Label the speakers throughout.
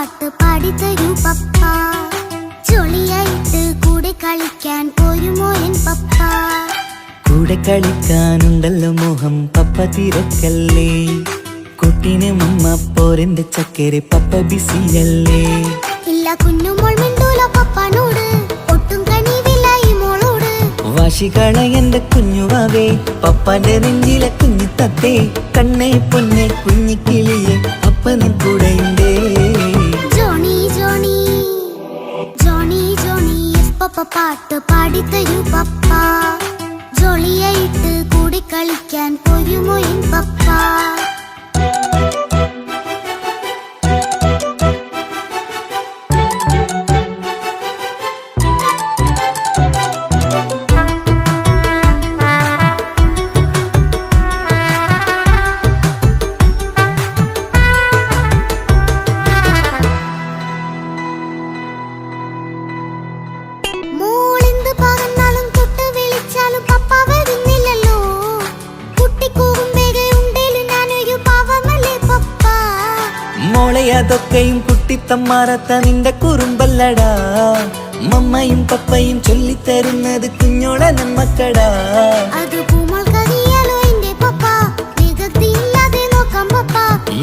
Speaker 1: പാട്ട് പാടിത്തരൂ പപ്പ. ജോളിയായിട്ട് കൂടെ കളിക്കാൻ പോരുമോ എൻ പപ്പ?
Speaker 2: കൂടെ കളിക്കാനുണ്ടല്ലോ മോഹം പപ്പ തിരക്കല്ലേ. കുട്ടീനെ മമ്മ പോരെന്റെ ചക്കരെ പപ്പ ബിസിയല്ലേ.
Speaker 1: ഇല്ല കുഞ്ഞുമോൾ മിണ്ടൂല പപ്പനോട്, ഒട്ടും കനിവില്ല ഈ മോളോട്.
Speaker 2: വാശികള എന്റെ കുഞ്ഞുവാവേ, പപ്പാന്റെ നെഞ്ചിലെ കുഞ്ഞു തത്തേ. കണ്ണേ പൊന്നെ കുഞ്ഞിക്കിളിയെ അപ്പനും കൂടെയുണ്ടേ.
Speaker 1: Johnny Johnny Johnny Johnny yes papa പാട്ട് പാടിത്തരൂ പപ്പ. ജോളിയായിട്ട് കൂടെ കളിക്കാൻ പോരുമോ എൻ പപ്പ?
Speaker 2: അതൊക്കെയും കുട്ടിത്തമ്മാറത്ത നിന്റെ കുറുമ്പല്ലടാ. മമ്മയും പപ്പയും ചൊല്ലിത്തരുന്നത് കുഞ്ഞോളെ നമ്മക്കടാ.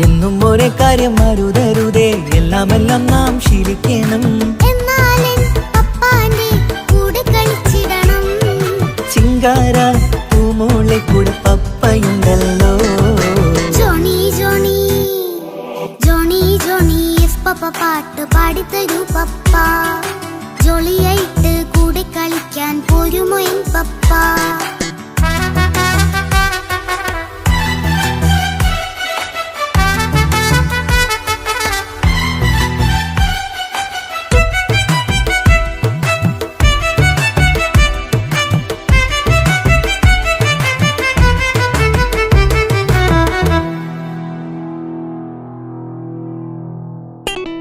Speaker 2: എന്നും ഒരേ കാര്യം അരുതരുതേ, എല്ലാം എല്ലാം നാം ശീലിക്കണം. ചിങ്കാര പൂമോളെ കൂടെ പപ്പയുണ്ടല്ലോ.
Speaker 1: പപ്പ പാട്ട് പാടിത്തരൂ പപ്പ. ജോളിയായിട്ട് കൂടെ കളിക്കാൻ പോരുമോ എൻ പപ്പ?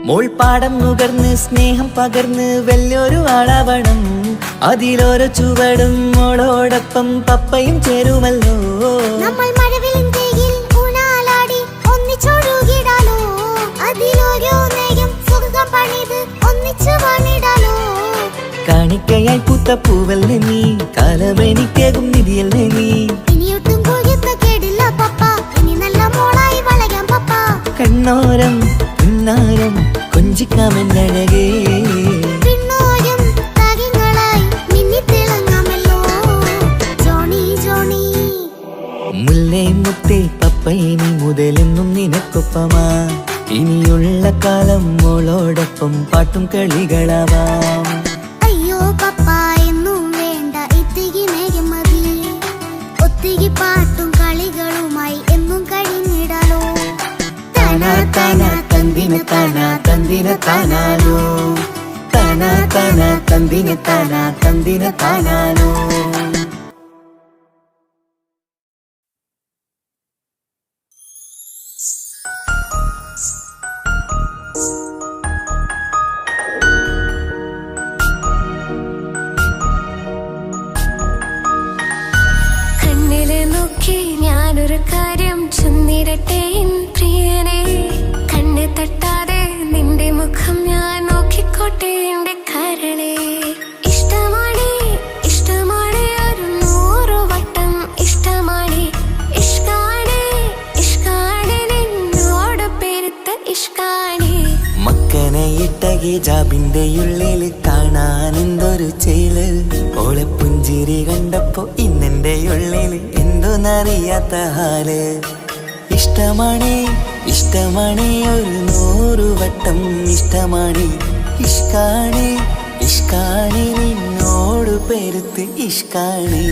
Speaker 2: മോൾ പാടം നുകർന്ന് സ്നേഹം പകർന്ന് വലിയൊരു ആളാവണം. അതിലോരോ ചുവടും മോളോടൊപ്പം പപ്പയും ചേരുമല്ലോ.
Speaker 1: നമ്മൾ മഴവിലിൻ ഊനാലാടി ഒന്നിച്ചൊഴുകിടാലോ. അതിലോരോ നേരം സുഖം പണിത് ഒന്നിച്ചു വാണിടാലോ.
Speaker 2: കാണിക്കയായി പൂത്ത പൂവല്ലേ നീ, കാലമെനിക്കേകും നിധിയല്ലേ നീ.
Speaker 1: ഇനിയൊട്ടും കൂകിത്ത കേടില്ല പപ്പ, ഇനി നല്ല മോളായി വളരാം പപ്പ.
Speaker 2: കണ്ണോരം പിന്നാരം കൊഞ്ചിക്കാമെന്നഴകേ.
Speaker 1: പിന്നോരം താരങ്ങളായി മിന്നിത്തിളങ്ങാമല്ലോ. ജോണി ജോണി
Speaker 2: മുല്ലേ മുത്തേ പപ്പയിനി മുതലെന്നും നിനക്കൊപ്പമാ. ഇനിയുള്ള കാലം മോളോടൊപ്പം പാട്ടും കളികളാവാം.
Speaker 1: അയ്യോ പപ്പ എന്നും വേണ്ട ഇത്തിരി നേരം മതി. ഒത്തിരി പാട്ടും കളികളുമായി എന്നും കഴിഞ്ഞിടാലോ.
Speaker 2: താനാ താനാ തന്ദിന താനാ തന്ദിന താനാനോ. താനാ താനാ തന്ദിന താനാ തന്ദിന താനാനോ.
Speaker 3: കണ്ണിലെ നോക്കി ഞാനൊരു കാര്യം ചൊന്നിരട്ടെ പ്രിയനെ. കണ്ണ് തട്ടാതെ നിന്റെ മുഖം ഞാൻ നോക്കിക്കോട്ടെ എന്റെ കരളെ. ഇഷ്ടമാണ് ഇഷ്ടമാണ് ഒരു 100 വട്ടം ഇഷ്ടമാണ്. ഇഷ്കാണ് ഇഷ്കാണ് നിന്നോട് പെരുത്ത ഇഷ്കാണ്.
Speaker 2: മക്കനെ ഇട്ട ഹിജാബിന്റെ ഉള്ളിൽ കാണാൻ എന്തൊരു ചേല്. ഓളെ പുഞ്ചിരി കണ്ടപ്പോ ഇന്നെന്റെ ഉള്ളിൽ എന്തോന്നറിയാത്ത ഹാല്. ഇഷ്ടമാണ് ഇഷ്ടമാണ് ഒരു 100 വട്ടം ഇഷ്ടമാണ്. ഇഷ്കാണ് ഇഷ്കാണ് നിന്നോട് പെരുത്ത് ഇഷ്കാണ്.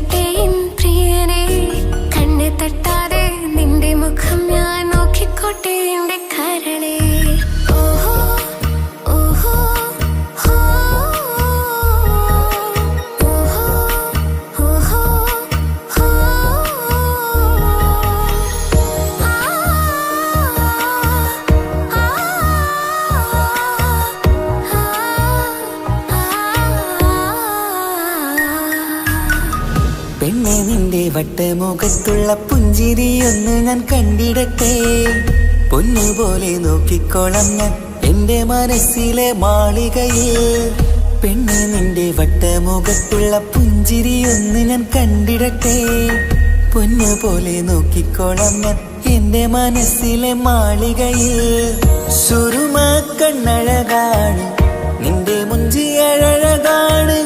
Speaker 3: ചെന്നിടട്ടെ എൻ പ്രിയനെ കണ്ണ് തട്ടാതെ നിന്റെ മുഖം ഞാൻ നോക്കിക്കോട്ടെ എന്റെ കരളെ ഓഹോ ഓഹോ ഹോ ഓഹോ ഓഹോ ഹോ
Speaker 2: പെണ്ണെ നിന്റെ വട്ടമുഖത്തുള്ള പുഞ്ചിരിയൊന്ന് ഞാൻ കണ്ടിടട്ടെ പൊന്നുപോലെ നോക്കിക്കോളാം ഞാൻ എന്റെ മനസ്സിലെ മാളികയിൽ പെണ്ണെ നിന്റെ വട്ടമുഖത്തുള്ള പുഞ്ചിരിയൊന്ന് ഞാൻ കണ്ടിടട്ടെ പൊന്നുപോലെ നോക്കിക്കോളാം ഞാൻ എന്റെ മനസ്സിലെ മാളികയിൽ സുറുമ കണ്ണഴകാണ് നിന്റെ മുഞ്ചി അഴകാണ്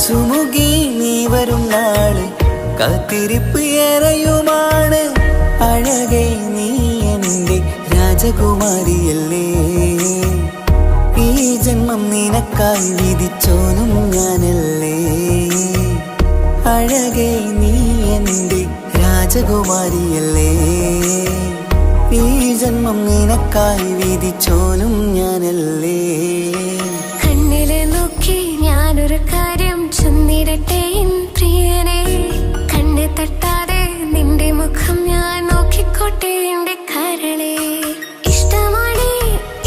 Speaker 2: സുമുഖി നീ വരും നാള് കാത്തിരിപ്പ് ഏറെയുമാണ് അഴകെ നീ എന്റെ രാജകുമാരിയല്ലേ ഈ ജന്മം നിനക്കായി വിധിച്ചോനും ഞാനല്ലേ അഴകെ നീ എന്റെ രാജകുമാരിയല്ലേ ഈ ജന്മം നിനക്കായി വിധിച്ചോനും ഞാനല്ലേ
Speaker 3: കണ്ണിലെ നോക്കി ഞാനൊരു കാര്യം ചെന്നിടട്ടെ എൻ പ്രിയനെ കണ്ണ് തട്ടാതെ നിന്റെ മുഖം ഞാൻ നോക്കിക്കോട്ടെ എന്റെ കരളെ ഇഷ്ടമാണ്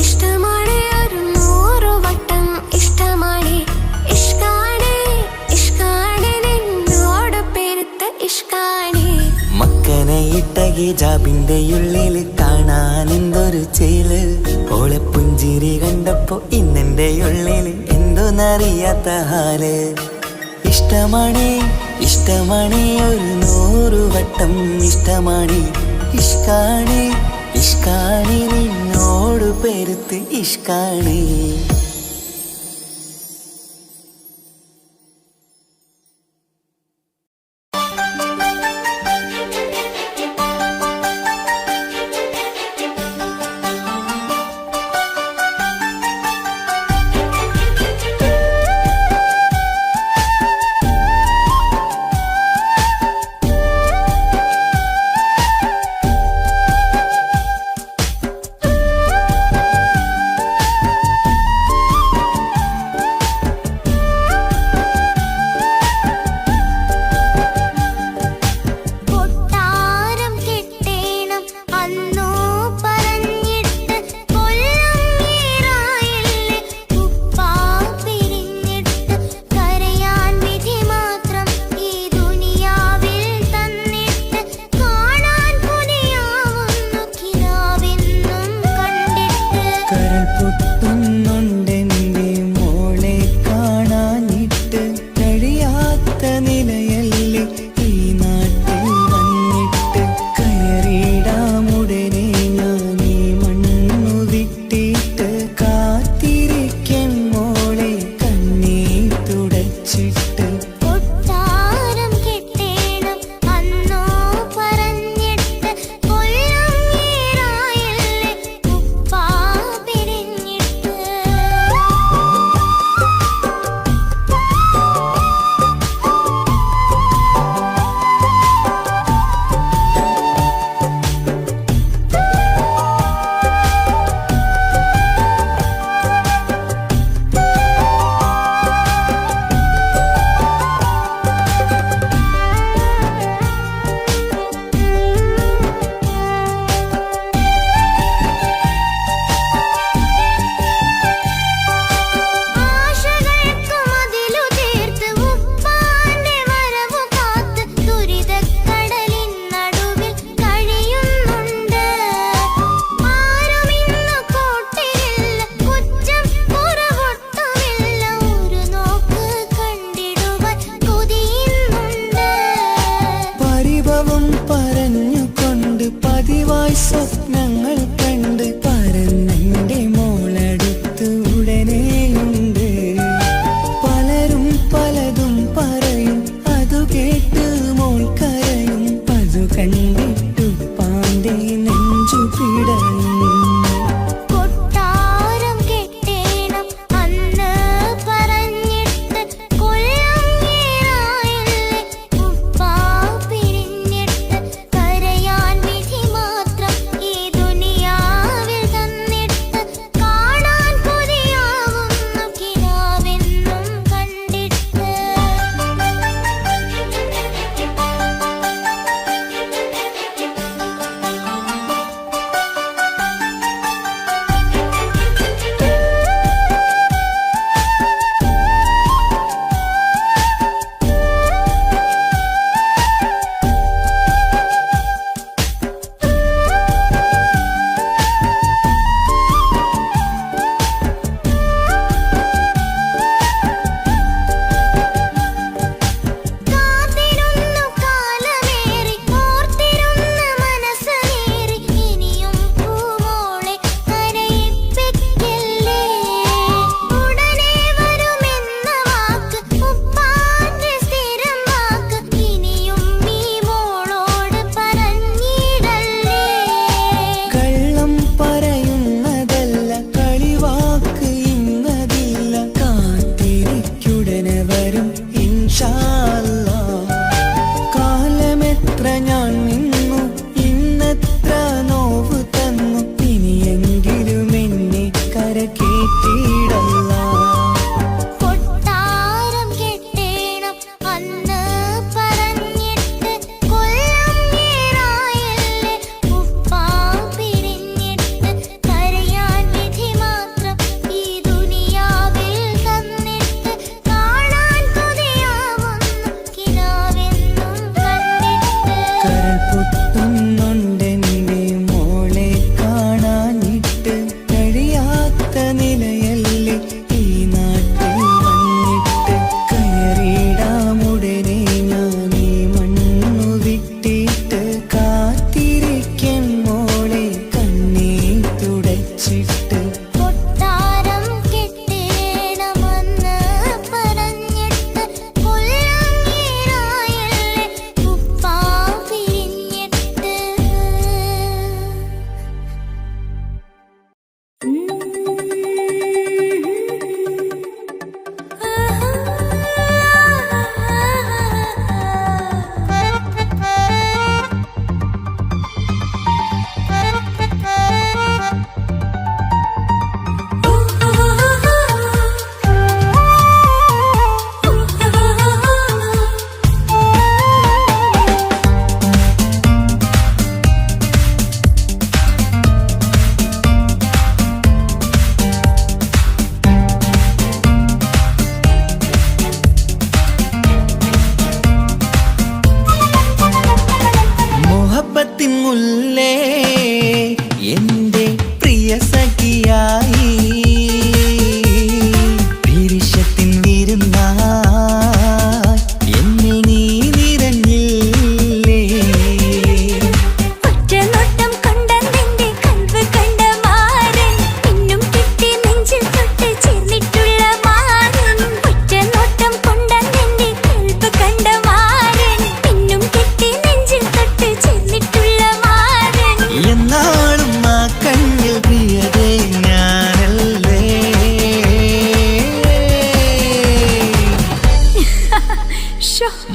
Speaker 3: ഇഷ്ടമാണ് ഒരു 100 വട്ടം ഇഷ്ടമാണ് ഇഷ്കാണ് ഇഷ്കാണ് നിന്നോട് പെരുത്ത ഇഷ്കാണ്
Speaker 2: മക്കനെ ഇട്ട ഹിജാബിന്റെ ഉള്ളില് കാണാൻ എന്തൊരു ചേല് ഓളെ പുഞ്ചിരി കണ്ടപ്പോ ഇന്നെന്റെ ഉള്ളില് എന്തോന്നറിയാത്ത ഹാല് ഇഷ്ടമാണ് ഇഷ്ടമാണ് ഒരു 100 വട്ടം ഇഷ്ടമാണ് ഇഷ്കാണ് ഇഷ്കാണ് നിന്നോട് പെരുത്ത് ഇഷ്കാണ്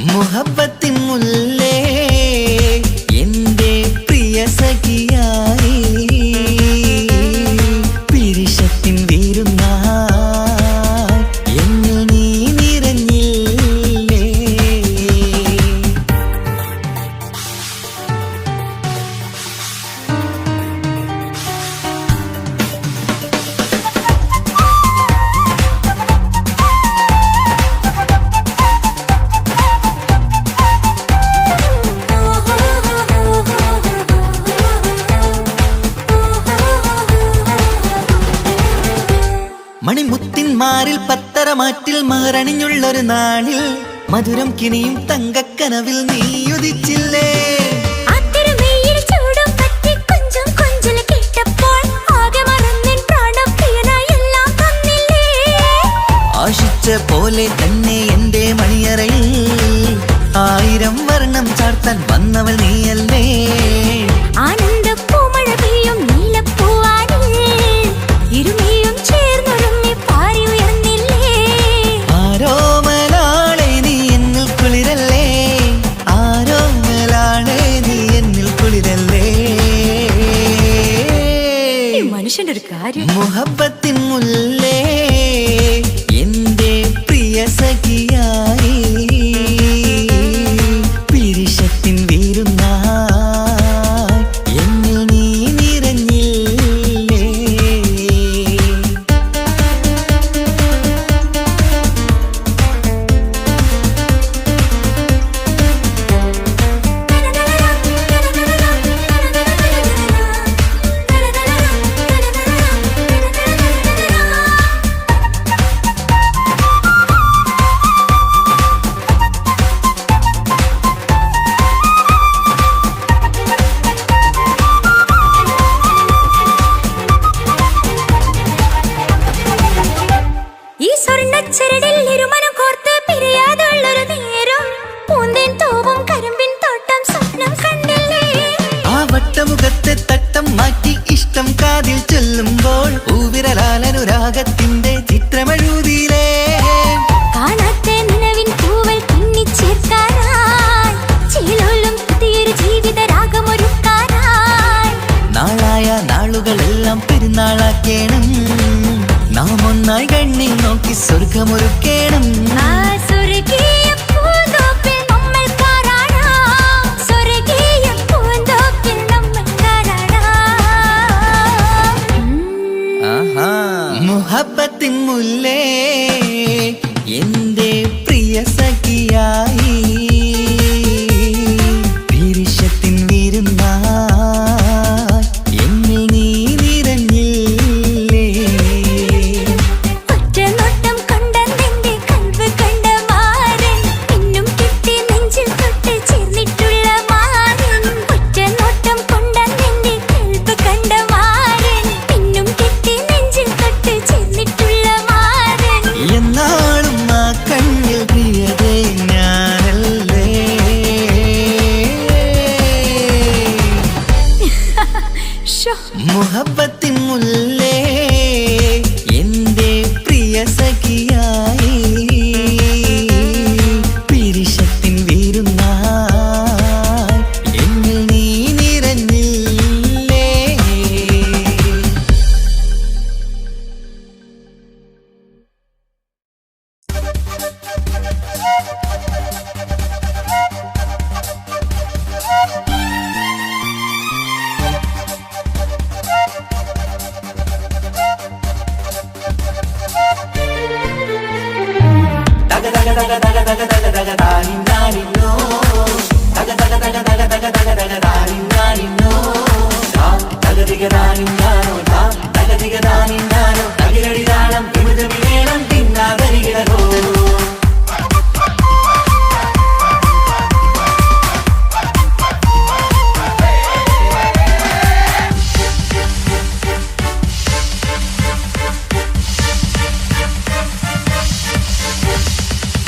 Speaker 2: മുഹബത്തിൻ മുല്ലേ എന്റെ പ്രിയ സഖിയായി പിരിശത്തിൻ വീരുന്നായി എന്നിൽ നീ നിറഞ്ഞില്ലേ. മണിമുത്തിന്മാരിൽ പത്തരമാറ്റിൽ മഹറണിഞ്ഞുള്ളൊരു നാളിൽ മധുരം കിനിയും തങ്കക്കനവിൽ നീ ഉദിച്ചില്ലേ. ആശിച്ച പോലെ തന്നെ എന്റെ മണിയറയിൽ 1000 വർണ്ണം ചാർത്താൻ വന്നവൾ നീയല്ലേ.
Speaker 3: ആനന്ദപ്പൂമഴ പെയ്യും നീലപ്പൂവാനിൽ ഇരുമയും ചേർന്നൊരുമ്മി പാറി ഉയർന്നില്ലേ.
Speaker 2: ആരോമലാളെ നീ എന്നിൽ കുളിരല്ലേ, ആരോമലാളെ നീ എന്നിൽ കുളിരല്ലേ.
Speaker 3: മനുഷ്യന്റെ ഒരു കാര്യം.
Speaker 2: മുഹബത്തിൻ മുല്ലേ എന്റെ പ്രിയ സഖിയായി പിരിശത്തിൻ വീരുന്നായി എന്നിൽ നീ നിറഞ്ഞില്ലേ.
Speaker 3: ഈ സ്വർണ്ണച്ചരടിൽ ഇരുമനം കോർത്ത് പിരിയാതുള്ളൊരു നേരം പൂന്തേൻ തോവും കരിമ്പിൻ തോട്ടം സ്വപ്നം കണ്ടില്ലേ.
Speaker 2: ആ വട്ടമുഖത്തെ തട്ടം മാറ്റി ഇഷ്ടം കാതിൽ ചൊല്ലുമ്പോൾ പൂവിരലാലനുരാഗത്തിന്റെ ചിത്രമെഴുതിയിലേ.
Speaker 3: കാണാത്ത നിലവിൻ പൂവൽ പിന്നിച്ചേർക്കാനായി ചിലോലും പുതിയൊരു ജീവിത രാഗമൊരുക്കാനായി
Speaker 2: നാളായ നാളുകളെല്ലാം പെരുന്നാളാക്കേണം, നാം ഒന്നായി കണ്ണിൽ നോക്കി സ്വർഗമൊരുക്കേണം.
Speaker 3: ആ സ്വർഗീയ പൂന്തോപ്പിൽ നമ്മൾ കാരാടാം, സ്വർഗീയ പൂന്തോപ്പിൽ നമ്മൾ കാരാടാം.
Speaker 2: മുഹബത്തിൻ മുല്ലേ എന്റെ പ്രിയ സഖിയായി പിരിശത്തിൻ വീരുന്നായി എന്നിൽ നീ നിറഞ്ഞില്ലേ.
Speaker 3: ഒറ്റ നോട്ടം കൊണ്ടെന്റെ കൽവ് കണ്ട മാരൻ പിന്നും കിട്ടി നെഞ്ചിൽ തൊട്ട് ചേർന്നിട്ടുള്ള മാരൻ. ഒറ്റ നോട്ടം കൊണ്ടെന്റെ കൽവ് കണ്ട മാരൻ പിന്നും കിട്ടി നെഞ്ചിൽ തൊട്ട് ചേർന്നിട്ടുള്ള മാരൻ.
Speaker 2: എന്നാളും ആ കണ്ണിൽ പ്രിയതേ ഞാനല്ലേ.
Speaker 3: ശോ,
Speaker 2: മുഹബത്തിൻ മുല്ലേ എന്റെ പ്രിയ സഖിയായി പിരിശത്തിൻ വീരുന്നായി എന്നിൽ നീ നിറഞ്ഞില്ലേ.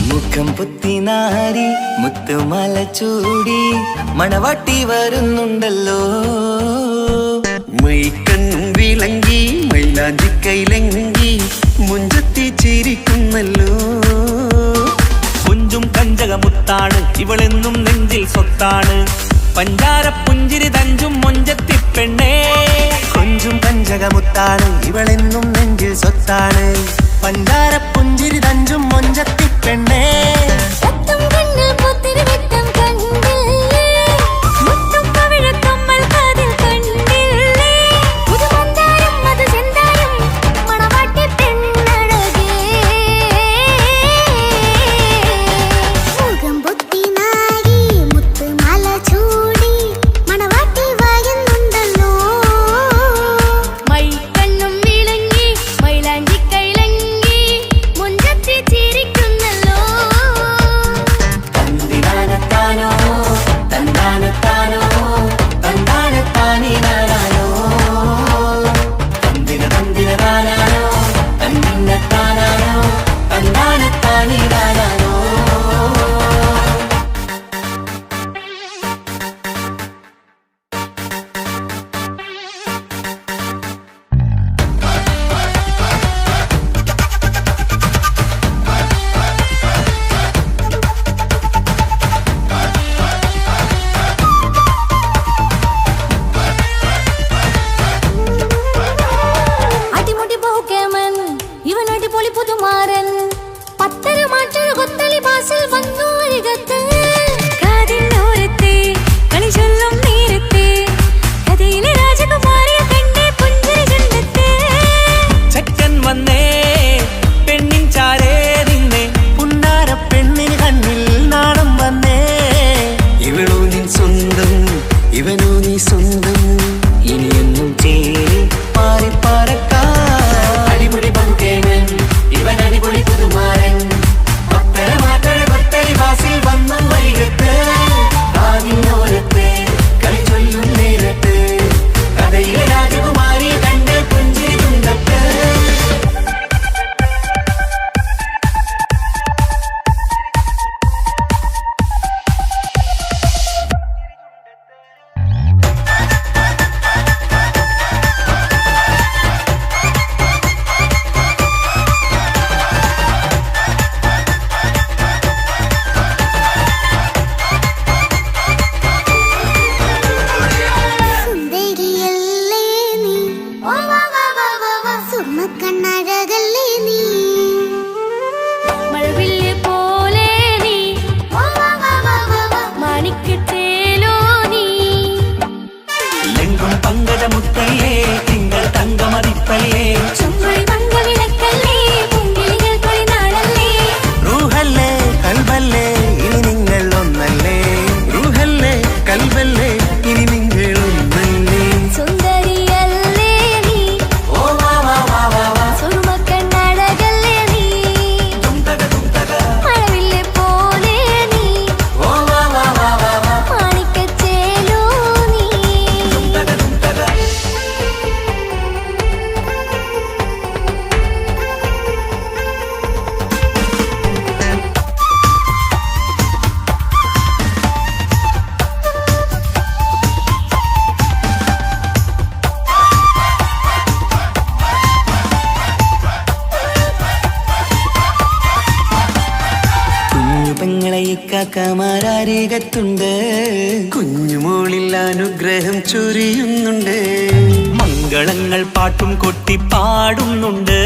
Speaker 2: മുഖം പുത്തിനാരി മുത്തുമല ചൂടി മണവാട്ടി വരുന്നുണ്ടല്ലോ.
Speaker 4: മൈക്കണ്ണും വിളങ്ങി മൈലാഞ്ചി കൈലങ്കി മുഞ്ചത്തി ചിരിക്കുന്നല്ലോ.
Speaker 2: കുഞ്ചും കഞ്ചക
Speaker 5: കനകമുത്താണ് ഇവളെന്നും നെഞ്ചിൽ സ്വത്താണ് പഞ്ചാര പുഞ്ചിരി തഞ്ചും മൊഞ്ചത്തി പെണ്ണേ
Speaker 2: കൊഞ്ചും പഞ്ചകമുത്താണ് ഇവളെന്നും നെഞ്ചിൽ സ്വത്താണ് പഞ്ചാര പുഞ്ചിരി തഞ്ചും മൊഞ്ചത്തി പെണ്ണേ
Speaker 3: സത്തും കണ്ണിൽ പുത്തിരി വെട്ടം കണ്ടില്ലേ മുത്തും പവിഴക്കമ്മൽ കാതിൽ കണ്ടില്ലേ പുതുമന്ദാരം മധു ചെന്താരം മണവാട്ടി പെണ്ണഴകേ
Speaker 1: മുഖം പൊത്തി നാരി മുത്ത് മാല ചൂടി മണവാട്ടി വായുന്നുണ്ടല്ലോ
Speaker 3: മൈക്കണ്ണും വിളങ്ങി മൈലാഞ്ചി കൈലങ്ങി മുഞ്ചത്തി ചിരിക്കുന്നല്ലോ
Speaker 2: തന്തിനാനത്താനോ തന്താനത്താനോ തന്താനത്താനിനാനോ തന്തിന തന്തിനാനോ തന്നിന്നത്താനോ തന്താനത്താനിനാനോ
Speaker 3: അടിമുടി പോകേമൻ ഇവൻ അടിപൊളി പുതുമാരൻ പത്തര മാറ്റൊരു കൊത്തലി ബാസിൽ വന്നു അരികത്ത് കാതിനോരത്തെ കളി ചൊല്ലും നേരത്തെ കഥയിലെ രാജകുമാരിയെ കണ്ടേ പുഞ്ചിരി ചുണ്ടത്തെ
Speaker 5: ചക്കൻ വന്നേ പെണ്ണിൻ ചാരേ നിന്നേ
Speaker 2: പുന്നാര പെണ്ണിന് കണ്ണിൽ നാണം വന്നേ ഇവളോ നിൻ സ്വന്തം ഇവനോ നീ സ്വന്തം ഇനിയൊന്നും ചേരി പാറി പറക്കാം അടിപൊളി പങ്കേനൻ ഇവൻ അടിപൊളി പുതുമാരൻ പത്തര മാറ്റഴ കൊത്തരി വാസിൽ വന്നു വൈകത്ത് ആദിനോരത്ത് കളി ചൊല്ലും നേരത്ത് കഥയിലെ രാജകുമാരി കണ്ട് പുഞ്ചിരി തുണ്ടത്ത്
Speaker 1: സുന്ദരിയല്ലേ നീ സുമ്മക്കണ്ണഴകല്ലേ നീ
Speaker 3: മഴവില്ല് പോലെ നീ മാണിക്കത്തേലോ നീ
Speaker 5: ലെങ്കും പങ്കജമുത്തല്ലേ തിങ്കൾ തങ്കമതിപ്പല്ലേ
Speaker 3: ചുമഴി മങ്ക വിളക്കല്ലേ പൂങ്കിളികൾ കൊളിനാളല്ലേ
Speaker 2: റൂഹല്ലേ കൽബല്ലേ ഇനി നിങ്ങൾ ഒന്നല്ലേ റൂഹല്ലേ കൽബല്ലേ ഇനി നിങ്ങൾ ഒന്നല്ലേ
Speaker 3: സുന്ദരിയല്ലേ നീ
Speaker 2: ഓ വാ വാ വാ വാ വാ
Speaker 3: സുറുമക്കണ്ണഴകല്ലേ നീ മഴവില്ല് പോലെ നീ
Speaker 2: ഓ വാ വാ വാ വാ വാ
Speaker 3: മാണിക്കത്തേലോ നീ
Speaker 2: കുഞ്ഞു പെങ്ങളെ ഇക്കാക്കമാരാരികത്തുണ്ട് കുഞ്ഞുമോളിൽ അനുഗ്രഹം ചൊരിയുന്നുണ്ട്
Speaker 5: മംഗളങ്ങൾ പാട്ടും കൊട്ടി പാടുന്നുണ്ട്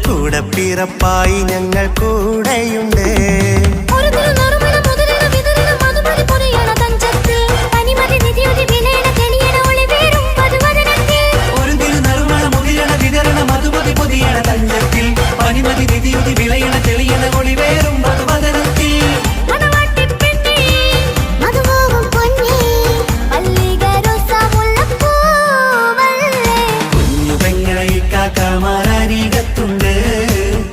Speaker 2: കൂടെ പിറപ്പായി ഞങ്ങൾ കൂടെയുണ്ട്
Speaker 3: ഒരു തിരുനറുമണ മുതലിന വിതറിന മധുമതി പൊതിയണ തഞ്ചത്തിൽ തനിമതി നിധിയുതി വിലയണ തെളിയണ ഒളിവേറും മധുവദനത്തിൽ
Speaker 5: ഒരു തിരുനറുമണ മുതിരണ വിതരണ മധുമതി പൊതിയണ തഞ്ചത്തിൽ പനിമതി നിധിയുതി വിളയണ തെളിയണ ഒളിവേറും മധുവദനത്തിൽ
Speaker 3: മണവാട്ടി പെണ്ണേ
Speaker 1: മധുപോകും പൊന്നേ
Speaker 3: മല്ലിക റോസ മുല്ലപ്പൂവല്ലേ
Speaker 2: കുഞ്ഞു പെങ്ങളെ ഇക്കാക്കമാരാരികത്തുണ്ട്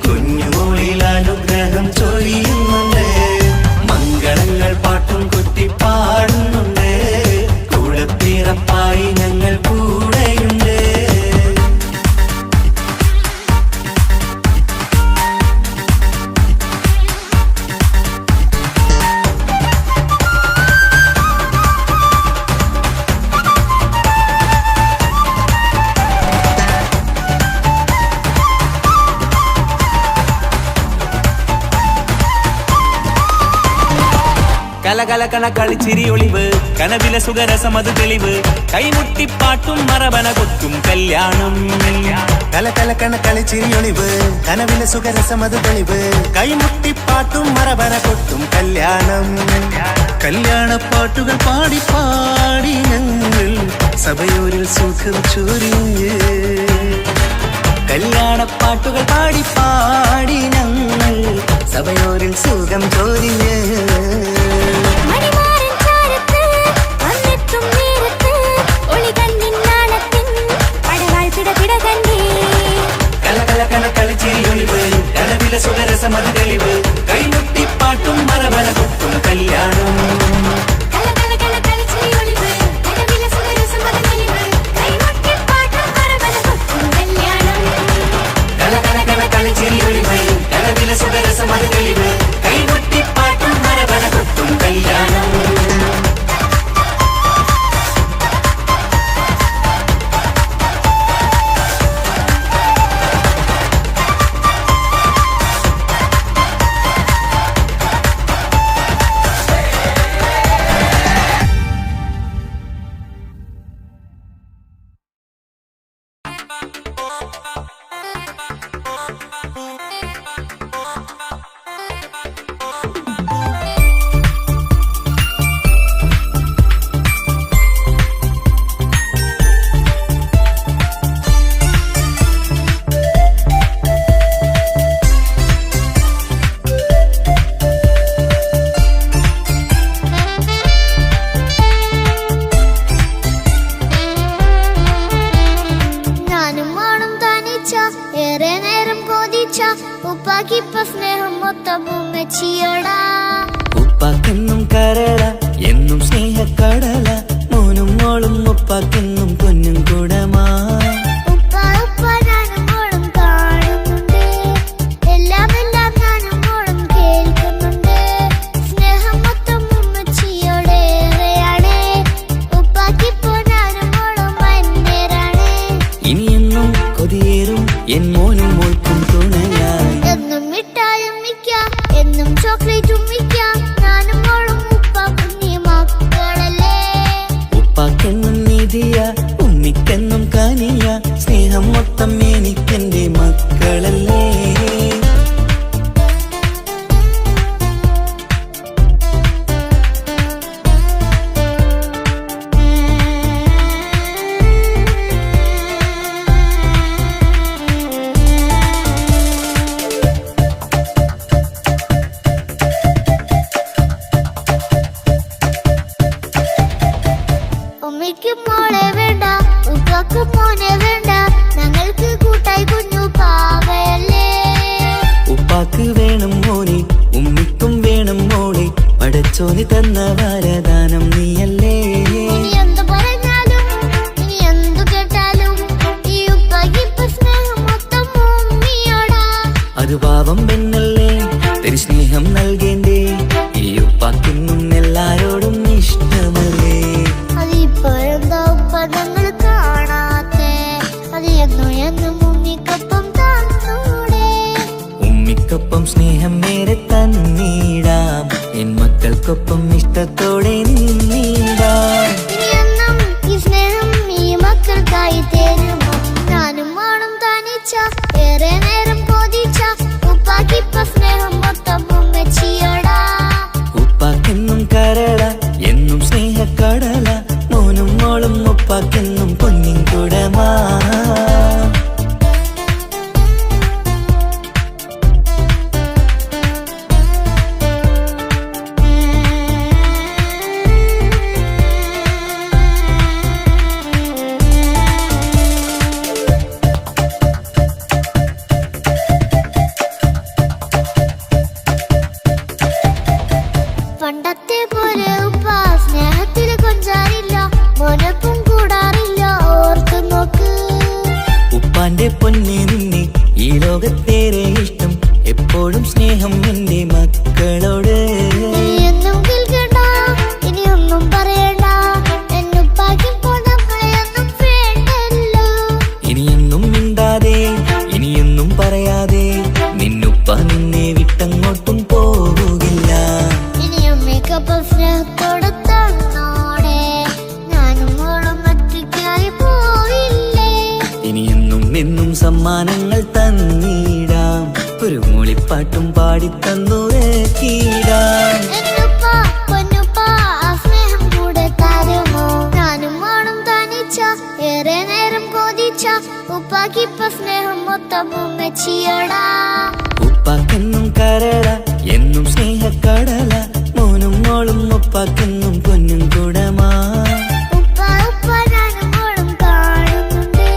Speaker 2: കുഞ്ഞുമോളിൽ അനുഗ്രഹം ചൊരിയുന്നുണ്ട്
Speaker 5: കലകലകണ കളിച്ചിരി ഒളിവ് കനവിലെ സുഖരസമത് തെളിവ് കൈമുട്ടിപ്പാട്ടും മറവന കൊത്തും കല്യാണം
Speaker 2: കലകലകണ കളിച്ചിരി ഒളിവ് കനവിലെ സുഖരസമത് തെളിവ് കൈമുട്ടിപ്പാട്ടും മറവന കൊട്ടും കല്യാണം കല്യാണപ്പാട്ടുകൾ പാടി പാടി ഞങ്ങൾ സഭയോരിൽ സുഖം ചൊരിഞ്ഞ് കല്യാണപ്പാട്ടുകൾ പാടി പാടി ഞങ്ങൾ സഭയോരിൽ സുഖം ചൊരിഞ്ഞ്
Speaker 3: മണിമാരൻ ചാരത്ത് വന്നെത്തും നേരത്ത് ഒളികണ്ണിൻ നാളത്തിൻ പടവാൾ പിടപിട കണ്ടേ
Speaker 5: കലകലകണ കളിച്ചിരി ഒളിവ് കനവിലെ സുഖരസമത് തെളിവ് കൈമുട്ടിപ്പാട്ടും മറവന കൊട്ടും കല്യാണം
Speaker 3: കലകലകണ കളിച്ചിരി ഒളിവ് കനവിലെ സുഖരസമത് തെളിവ് കൈമുട്ടിപ്പാട്ടും മറവന കൊട്ടും കല്യാണം
Speaker 5: കലകലകണ കളിച്ചിരി ഒളിവ് കനവിലെ സുഖരസമത് തെളിവ് കൈമുട്ടിപ്പാട്ടും മറവന കൊട്ടും കല്യാണം
Speaker 1: ഏറെ നേരം കൊതിച്ച ഉപ്പാക്കിപ്പ സ്നേഹം മൊത്തം ഉമ്മച്ചിയോടാ
Speaker 2: ഉപ്പാക്കെന്നും കരള എന്നും സ്നേഹക്കടല മോനും മോളും ഉപ്പാക്കെന്നും പൊന്നും കുടമാ
Speaker 1: ഉപ്പ ഉപ്പ ഞാനും മോളും കാണുന്നുണ്ട് എല്ലാം എല്ലാം ഞാനും മോളും കേൾക്കുന്നുണ്ട് സ്നേഹം മൊത്തം ഉമ്മച്ചിയോടേറെയാണ് ഉപ്പാക്കിപ്പോ ഞാനും മോളും അന്യരാണ്
Speaker 2: ഇനിയെന്നും കൊതിയേറും എൻ മോനും മോൾക്കും തുണയായി
Speaker 1: എന്നും മിഠായും മിക്കാം എന്നും ചോക്ലേറ്റും മിക്കാം ഞാനും മോളും ഉപ്പ കുഞ്ഞി മക്കളല്ലേ
Speaker 2: ഉപ്പാക്കെന്നും നിധിയ ഉമ്മിക്കെന്നും കാനിയ സ്നേഹം മൊത്തം എനിക്കെന്റെ മക്കളല്ലേ
Speaker 1: ഉമ്മയ്ക്കും മോളെ വേണ്ട ഉപ്പാക്കും മോനെ വേണ്ട ഞങ്ങൾക്ക് കൂട്ടായി കുഞ്ഞു പാവയല്ലേ
Speaker 2: ഉപ്പാക്ക് വേണം മോനെ ഉമ്മിക്കും വേണം മോളെ പടച്ചോന് തന്ന വരദാനം നീയല്ലേ
Speaker 1: ഇനി എന്ത് പറഞ്ഞാലും ഇനി എന്തു കേട്ടാലും ഈ ഉപ്പാക്കിപ്പ സ്നേഹം മൊത്തം ഉമ്മിയോടാ
Speaker 2: അത് പാവം പെണ്ണല്ലേ തരി സ്നേഹം നൽകേണ്ടേ ഈ ഉപ്പാക്കിന്നും എല്ലാരോടും ഇഷ്ടമല്ലേ
Speaker 1: അതിപ്പോഴെന്താ ഉപ്പ ഞങ്ങൾ കാണാത്തെ അത് എന്നും എന്നും ഉമ്മിക്കൊപ്പം തന്നൂടെ
Speaker 2: ഉമ്മിക്കൊപ്പം സ്നേഹം നേരെ തന്നീടാം എൻ മക്കൾക്കൊപ്പം ഇഷ്ടത്തോടെ നിന്നീടാം
Speaker 1: ഇനി എന്നും ഈ സ്നേഹം ഈ മക്കൾക്കായി തരുമോ ഞാനും മോളും തനിച്ച ഏറെ നേരം കൊതിച്ച ഉപ്പാക്കിപ്പ സ്നേഹം മൊത്തം ഉമ്മച്ചിയോടാ
Speaker 2: ഉപ്പാക്കെന്നും കരള എന്നും സ്നേഹക്കടല മോനും മോളും ഉപ്പാക്കെന്നും പൊന്നിൻ കുടമാ
Speaker 1: പണ്ടത്തെ പോലെ ഉപ്പ സ്നേഹത്തിൽ കൊഞ്ചാറില്ല മോനൊപ്പം കൂടാറില്ല ഓർത്തു നോക്ക്
Speaker 2: ഉപ്പാന്റെ പൊന്നെ നിന്നെ ഈ ലോകത്തേറെ ഇഷ്ടം എപ്പോഴും സ്നേഹം എന്റെ മക്കളോട്
Speaker 1: ഇനി എന്നും കേൾക്കണ്ട ഇനി ഒന്നും പറയണ്ട എന്നുപ്പാക്കിപ്പോ നമ്മളെയൊന്നും വേണ്ടല്ലോ
Speaker 2: ഇനിയൊന്നും മിണ്ടാതെ ഇനിയൊന്നും പറയാതെ നിന്നുപ്പ നിന്നെ വിട്ടങ്ങോട്ടും പോവുകില്ല
Speaker 1: ഇനി ഉമ്മയ്ക്കൊപ്പം സ്നേഹം ഉപ്പാക്കിപ്പ സ്നേഹം മൊത്തം ഉമ്മച്ചിയോടാ.
Speaker 2: ഉപ്പാക്കെന്നും കരള എന്നും സ്നേഹക്കടല, മോനും മോളും ഉപ്പാക്കെന്നും പൊന്നും കുടമാ.
Speaker 1: ഉപ്പ ഉപ്പ ഞാനും മോളും കാണുന്നുണ്ട്,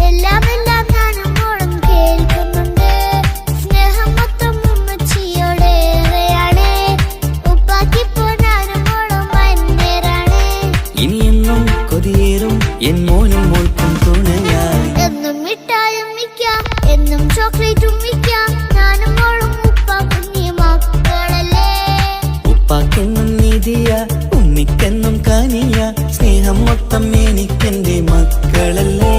Speaker 1: എല്ലാം എല്ലാം ഞാനും മോളും കേൾക്കുന്നുണ്ട്. സ്നേഹം മൊത്തം ഉമ്മച്ചിയോടേറെയാണ്, ഉപ്പാക്കിപ്പോ ഞാനും മോളും അന്യരാണ്.
Speaker 2: ഇനിയെന്നും കൊതിയേറും എൻ മോനും മോൾക്കും തുണയായി.
Speaker 1: എന്നും മിഠായും മിക്കാം, എന്നും ചോക്ലേറ്റും മിക്കാം, ഞാനും മോളും ഉപ്പ കുഞ്ഞി മക്കളല്ലേ.
Speaker 2: ഉപ്പാക്കെന്നും നിധിയ ഉമ്മിക്കെന്നും കനിയ, സ്നേഹം മൊത്തം എനിക്കെന്റെ മക്കളല്ലേ.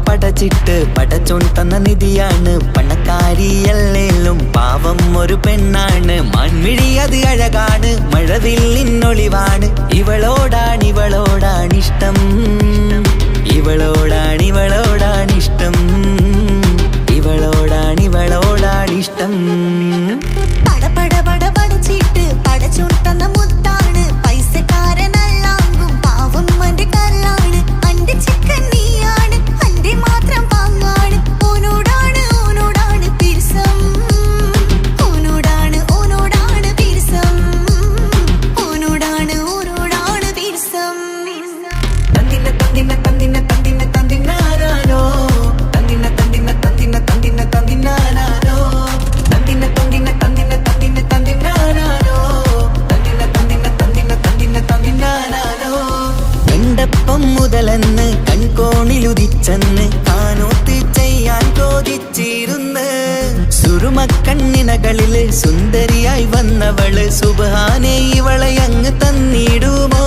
Speaker 2: പടച്ചിട്ട് പടച്ചോൻ തന്ന നിധിയാണ്, പണക്കാരിയല്ലേലും പാവം ഒരു പെണ്ണാണ്. മൺമിഴി അത് അഴകാണ്, മഴവില്ലിന്നൊളിവാണ്. ഇവളോടാണിഷ്ടം, ഇവളോടാണിഷ്ടം, ഇവളോടാണിഷ്ടം.
Speaker 3: പടച്ചിട്ട് പടച്ചോൻ തന്ന മുത്താണ്, പൈസക്കാരനല്ലാങ്കും പാവം അന്റെ കല്ലാണ്. അന്റെ ചിക്കൻ നീയാണ്, അന്റെ മാത്രം പാങ്ങാണ്. ഓനോടാണ് പിരിസം, ഓനോടാണ് പിരിസം, ഓനോടാണ് പിരിസം.
Speaker 5: തന്തിന തന്തിന തന്തിന തന്തിന തന്തിനാരോ, തന്തിന തന്തിന തന്തിന തന്തിന തന്തിനാരോ, തന്തിന തന്തിന തന്തിന തന്തിന തന്തിനാരോ, തന്തിന തന്തിന തന്തിന തന്തിന തന്തിനാരോ.
Speaker 2: കണ്ടപ്പം മുതലെന്ന് കൺകോണിലുദിച്ചെന്ന് കാനോത്ത് ചെയ്യാൻ ചോദിച്ചിരുന്ന്. സുറുമക്കണ്ണിനകളില് സുന്ദരിയായി വന്നവള്, സുബ്ഹാനേ ഇവളെ അങ്ങ് തന്നിടുമോ.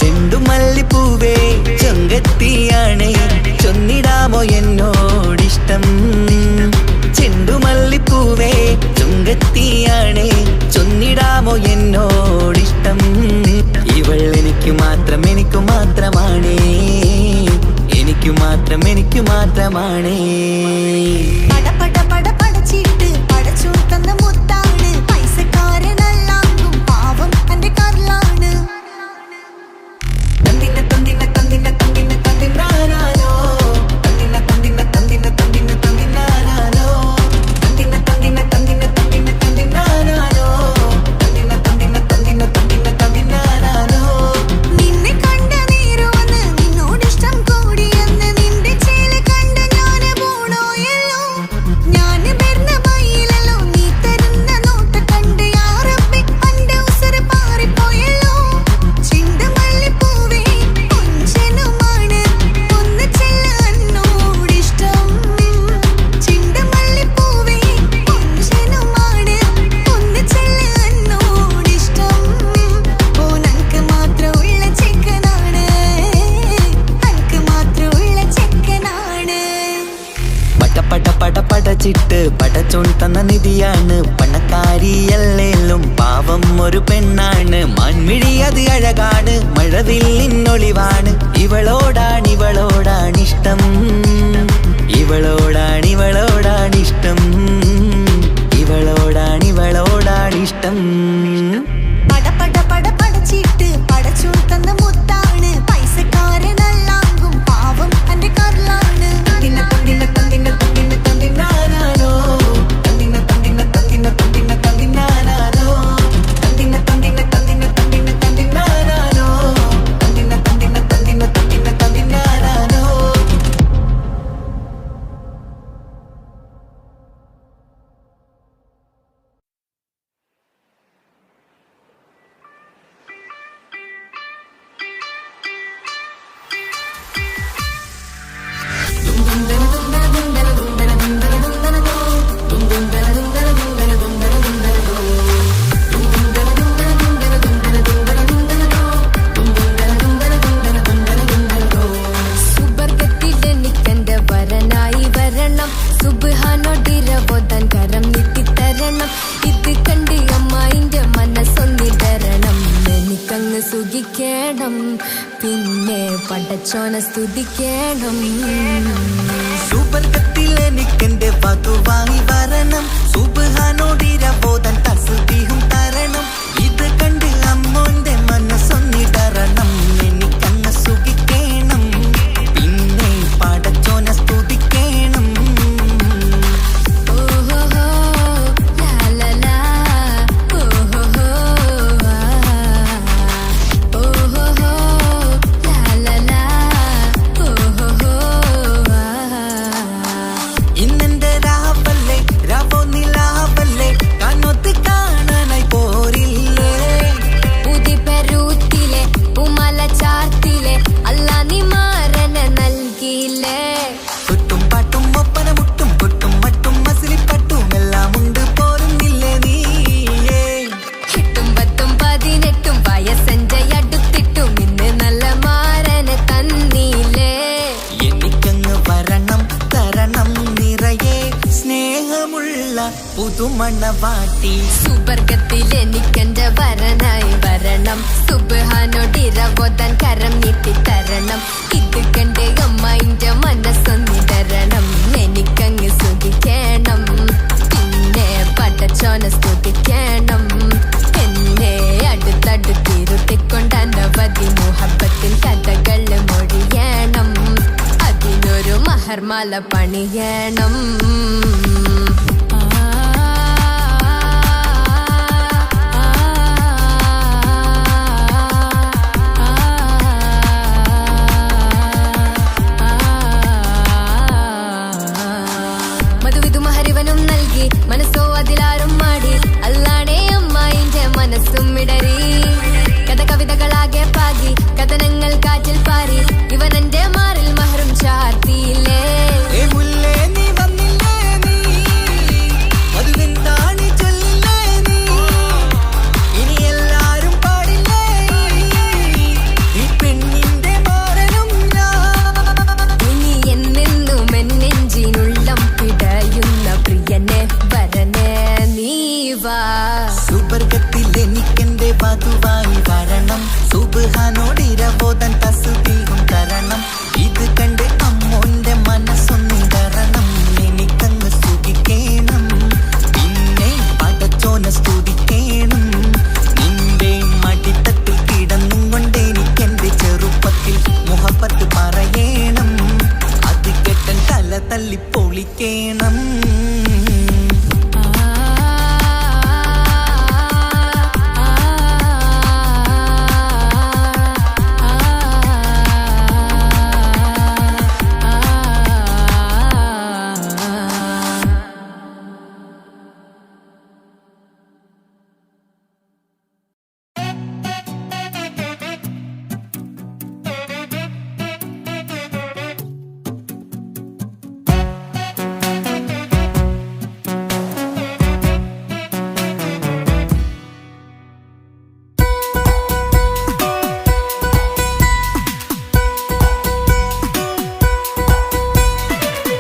Speaker 2: ചെണ്ടുമല്ലിപ്പൂവേ ചൊങ്കത്തിയാണ്, ചൊന്നിടാമോ എന്നോടിഷ്ടം. ചെണ്ടുമല്ലിപ്പൂവേ ചൊങ്കത്തിയാണ്, ചൊന്നിടാമോ എന്നോടിഷ്ടം. ഇവൾ എനിക്ക് മാത്രമാണേ, എനിക്ക് മാത്രമാണേ.
Speaker 3: പടച്ചിട്ട് പടച്ചോൻ തന്ന മുത്താണ്, പൈസക്കാരനല്ലാങ്കും പാവം അന്റെ കല്ലാണ്.
Speaker 5: തന്തിന തന്തിന തന്തിന തന്തിന തന്തിനാരോ, തന്തിന തന്തിന തന്തിന തന്തിന തന്തിനാരോ, തന്തിന തന്തിന തന്തിന തന്തിന തന്തിനാരോ, തന്തിന തന്തിന തന്തിന തന്തിന തന്തിനാരോ.
Speaker 3: നിന്നെ കണ്ട നേരമെന്ന് നിന്നോടിഷ്ടം കൂടിയെന്ന്, നിന്റെ ചേല കണ്ട ഞാന് പോണോയല്ലോ. ഞാന് വരുന്ന വഴിയിലല്ലോ നീ തരുന്ന നോട്ട കണ്ട്, യാ റബ്ബി അന്റെ ഉസറ് പാറിപ്പോയല്ലോ. ചെണ്ടുമല്ലിപ്പൂവേ കൊഞ്ചനുമാണ്, ഒന്ന് ചെല്ല എന്നോടിഷ്ടം. ചെണ്ടുമല്ലിപ്പൂവേ കൊഞ്ചനുമാണ്, ഒന്ന് ചെല്ല എന്നോടിഷ്ടം. ഓനക്ക് മാത്രമുള്ള ചെക്കനാണ്, അനക്ക് മാത്രമുള്ള ചെക്കനാണ്.
Speaker 2: പടച്ചിട്ട് പടച്ചോൻ തന്ന നിധിയാണ്, പണക്കാരിയല്ലേലും പാവം ഒരു പെണ്ണാണ്. മൺമിഴി അത് അഴകാണ്, മഴവില്ലിന്നൊളിവാണ്. ഇവളോടാണിഷ്ടം, ഇവളോടാണിഷ്ടം, ഇവളോടാണിഷ്ടം.
Speaker 3: പടച്ചിട്ട് പടച്ചോൻ തന്ന മുത്താണ്, പൈസക്കാരനല്ലാങ്കും പാവം അന്റെ കല്ലാണ്.
Speaker 5: തന്തിന തന്തിന തന്തിന തന്തിന തന്തിനാരോ, തന്തിന തന്തിന തന്തിന തന്തിന തന്തിനാരോ, തന്തിന തന്തിന തന്തിന തന്തിന തന്തിനാരോ, തന്തിന തന്തിന തന്തിന
Speaker 3: പിന്നെ പടച്ചോനെ സ്തുതിക്കണം.
Speaker 2: സുബർഗത്തിൽ എനിക്കെന്റെ വധുവായി വരണം, സുബ്ഹാനോടിരബോധൻ തസ്ബീഹും തരണം. ഇത് കണ്ട് അമ്മോന്റെ മനസ്സൊന്നിടറണം, എനിക്കങ്ങ് സുഖിക്കണം, പിന്നെ പടച്ചോനെ സ്തുതിക്കണം. ഇന്നെന്റെ രാവല്ലേ രാവോ നിലാവല്ലേ കണ്ണൊത്ത് കാണാനായി പോരില്ലേ.
Speaker 3: ഉദിപെരൂത്തിലെ ഉമല ചാർത്തിലെ അല്ലാ നീ മാരനെ നൽകിയില്ലേ.
Speaker 2: കുട്ടും പാട്ടും ഒപ്പന മുട്ടും കൊട്ടും മട്ടും മസിലിപ്പട്ടും എല്ലാം ഉണ്ട് പോരുന്നില്ലേ നീയേ.
Speaker 3: 8ഉം 10ഉം 18ഉം വയസ്സഞ്ച അടുത്തിട്ടും ഇന്ന് നല്ല മാരനെ തന്നീലേ.
Speaker 2: എനിക്കങ്ങ് വരണം തരണം നിറയെ സ്നേഹമുള്ള പുതുമണവാട്ടി.
Speaker 3: സുബർഗത്തിൽ എനിക്കെന്റെ വരനായി വരണം, സുബ്ഹാനോടിരബോധൻ കരം നീട്ടിത്തരണം. ഇത് കണ്ട് അമ്മയിന്റെ മനസ്സൊന്നിടരണം, എനിക്കങ്ങ് സുഖിക്കണം, പിന്നെ പടച്ചോനെ സ്തുതിക്കണം. എന്നെ അടുത്തടുത്തിരുത്തിക്കൊണ്ട് അനവധി മുഹബത്തിൻ കഥകൾ മൊഴിയണം, അതിനൊരു മഹർമാല പണിയണം. മധുവിധു മഹരിവനും നൽകി മനസ്സോ അതിലാരും മാടി, അല്ലാണേ അമ്മായിന്റെ മനസ്സും ഇടറി. കഥ കവിതകളാകെ പാകി കഥനങ്ങൾ കാറ്റിൽ പാറി, ഇവനെന്റെ മാറിൽ മഹറും ചാർത്തിയില്ലേ.
Speaker 2: ഏ മുല്ലേ നീ വന്നില്ലേ നീ, മധുവെന്താണ് ചൊല്ലില്ലേ നീ, ഇനി എല്ലാരും പാടില്ലേ ഈ പെണ്ണിന്റെ മാറനും ഞാൻ.
Speaker 3: ഇനി എന്നെന്നും എന്നെഞ്ചിനുള്ളം പിടയുന്ന പ്രിയനെ വരനെ നീ വാ.
Speaker 2: സുബർഗത്തിൽ എനിക്കെന്റെ വധുവായി വരണം, സുബ്ഹാനോടിരബോധൻ തസ്ബീഹും തരണം. ഇത് കണ്ട് അമ്മോന്റെ മനസ്സൊന്നിടറണം, എനിക്കങ്ങ് സുഖിക്കണം, പിന്നെ പടച്ചോനെ സ്തുതിക്കണം. നിന്റെ മടിത്തട്ടിൽ കിടന്നും കൊണ്ട് എനിക്കെന്റെ ചെറുപ്പത്തിൽ മുഹബത്ത് പറയണം, അത് കെട്ടൻ തല തല്ലി പൊളിക്കണം.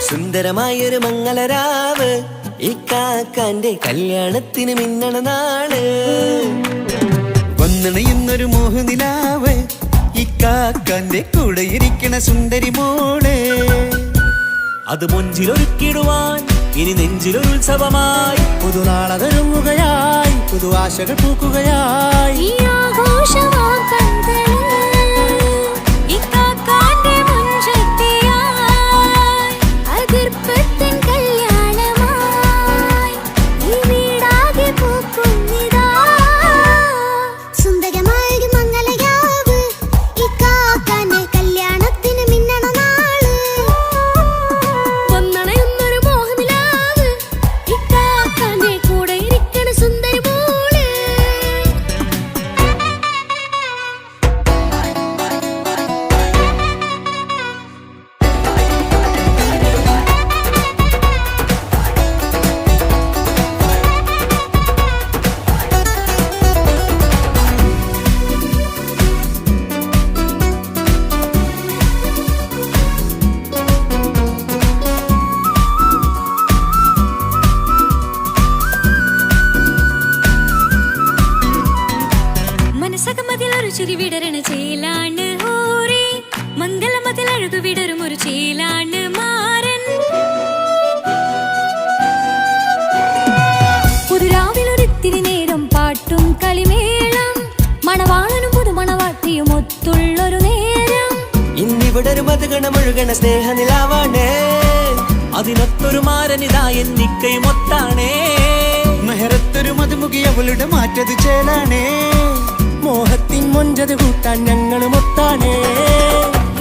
Speaker 2: സുന്ദരമായൊരു മംഗളരാവ്, ഈ കാക്കാന്റെ കല്യാണത്തിന് മിന്നണ നാള്. വന്നണയുന്നൊരു മോഹനിലാവ്, ഈ കാക്കാന്റെ കൂടെ ഇരിക്കണ സുന്ദരി മോള്. അത് മൊഞ്ചിലൊരുക്കിടുവാൻ ഇനി നെഞ്ചിലൊരുത്സവമായി, പുതുനാളതൊരുങ്ങുകയായി, പുതു ആശകൾ പൂക്കുകയായി.
Speaker 3: ഈ ആഘോഷമാം കൺകളിൽ ഈ കാക്കാന്റെ മുൻചെത്തിയായി, അതിർപ്പത്തിൻ കല്യാണമായി ഈ വീടാകെ പൂക്കുന്നിതാ.
Speaker 1: സുന്ദരമായൊരു മംഗളയാവ്, ഈ കാക്കാന്റെ കല്യാണത്തിന് മിന്നണ നാള്.
Speaker 3: വന്നണയുന്നൊരു മോഹനിലാവ്, ഈ കാക്കാന്റെ കൂടെ ഇരിക്കണ സുന്ദരി മോള്. അഴകു വിടരും ഒരു ചേലാണ് മാരൻ. പുതുരാവിലൊരിത്തിരി നേരം പാട്ടും കളിമേളം, മണവാളനും പുതുമണവാട്ടിയും ഒത്തുള്ളൊരു നേരം.
Speaker 5: ഇന്നിവിടെ ഒരു മധുഗണമൊഴുകണ സ്നേഹനിലാവാണേ, അതിനൊത്തൊരു മാരനിതാ എന്നിക്കയുമൊത്താണേ.
Speaker 2: മെഹറത്തൊരു മധുമുഖി അവളുടെ മാറ്റത് ചേലാണേ,
Speaker 5: മോഹത്തിൻ മൊഞ്ചത് കൂട്ടാൻ ഞങ്ങളും ഒത്താണേ.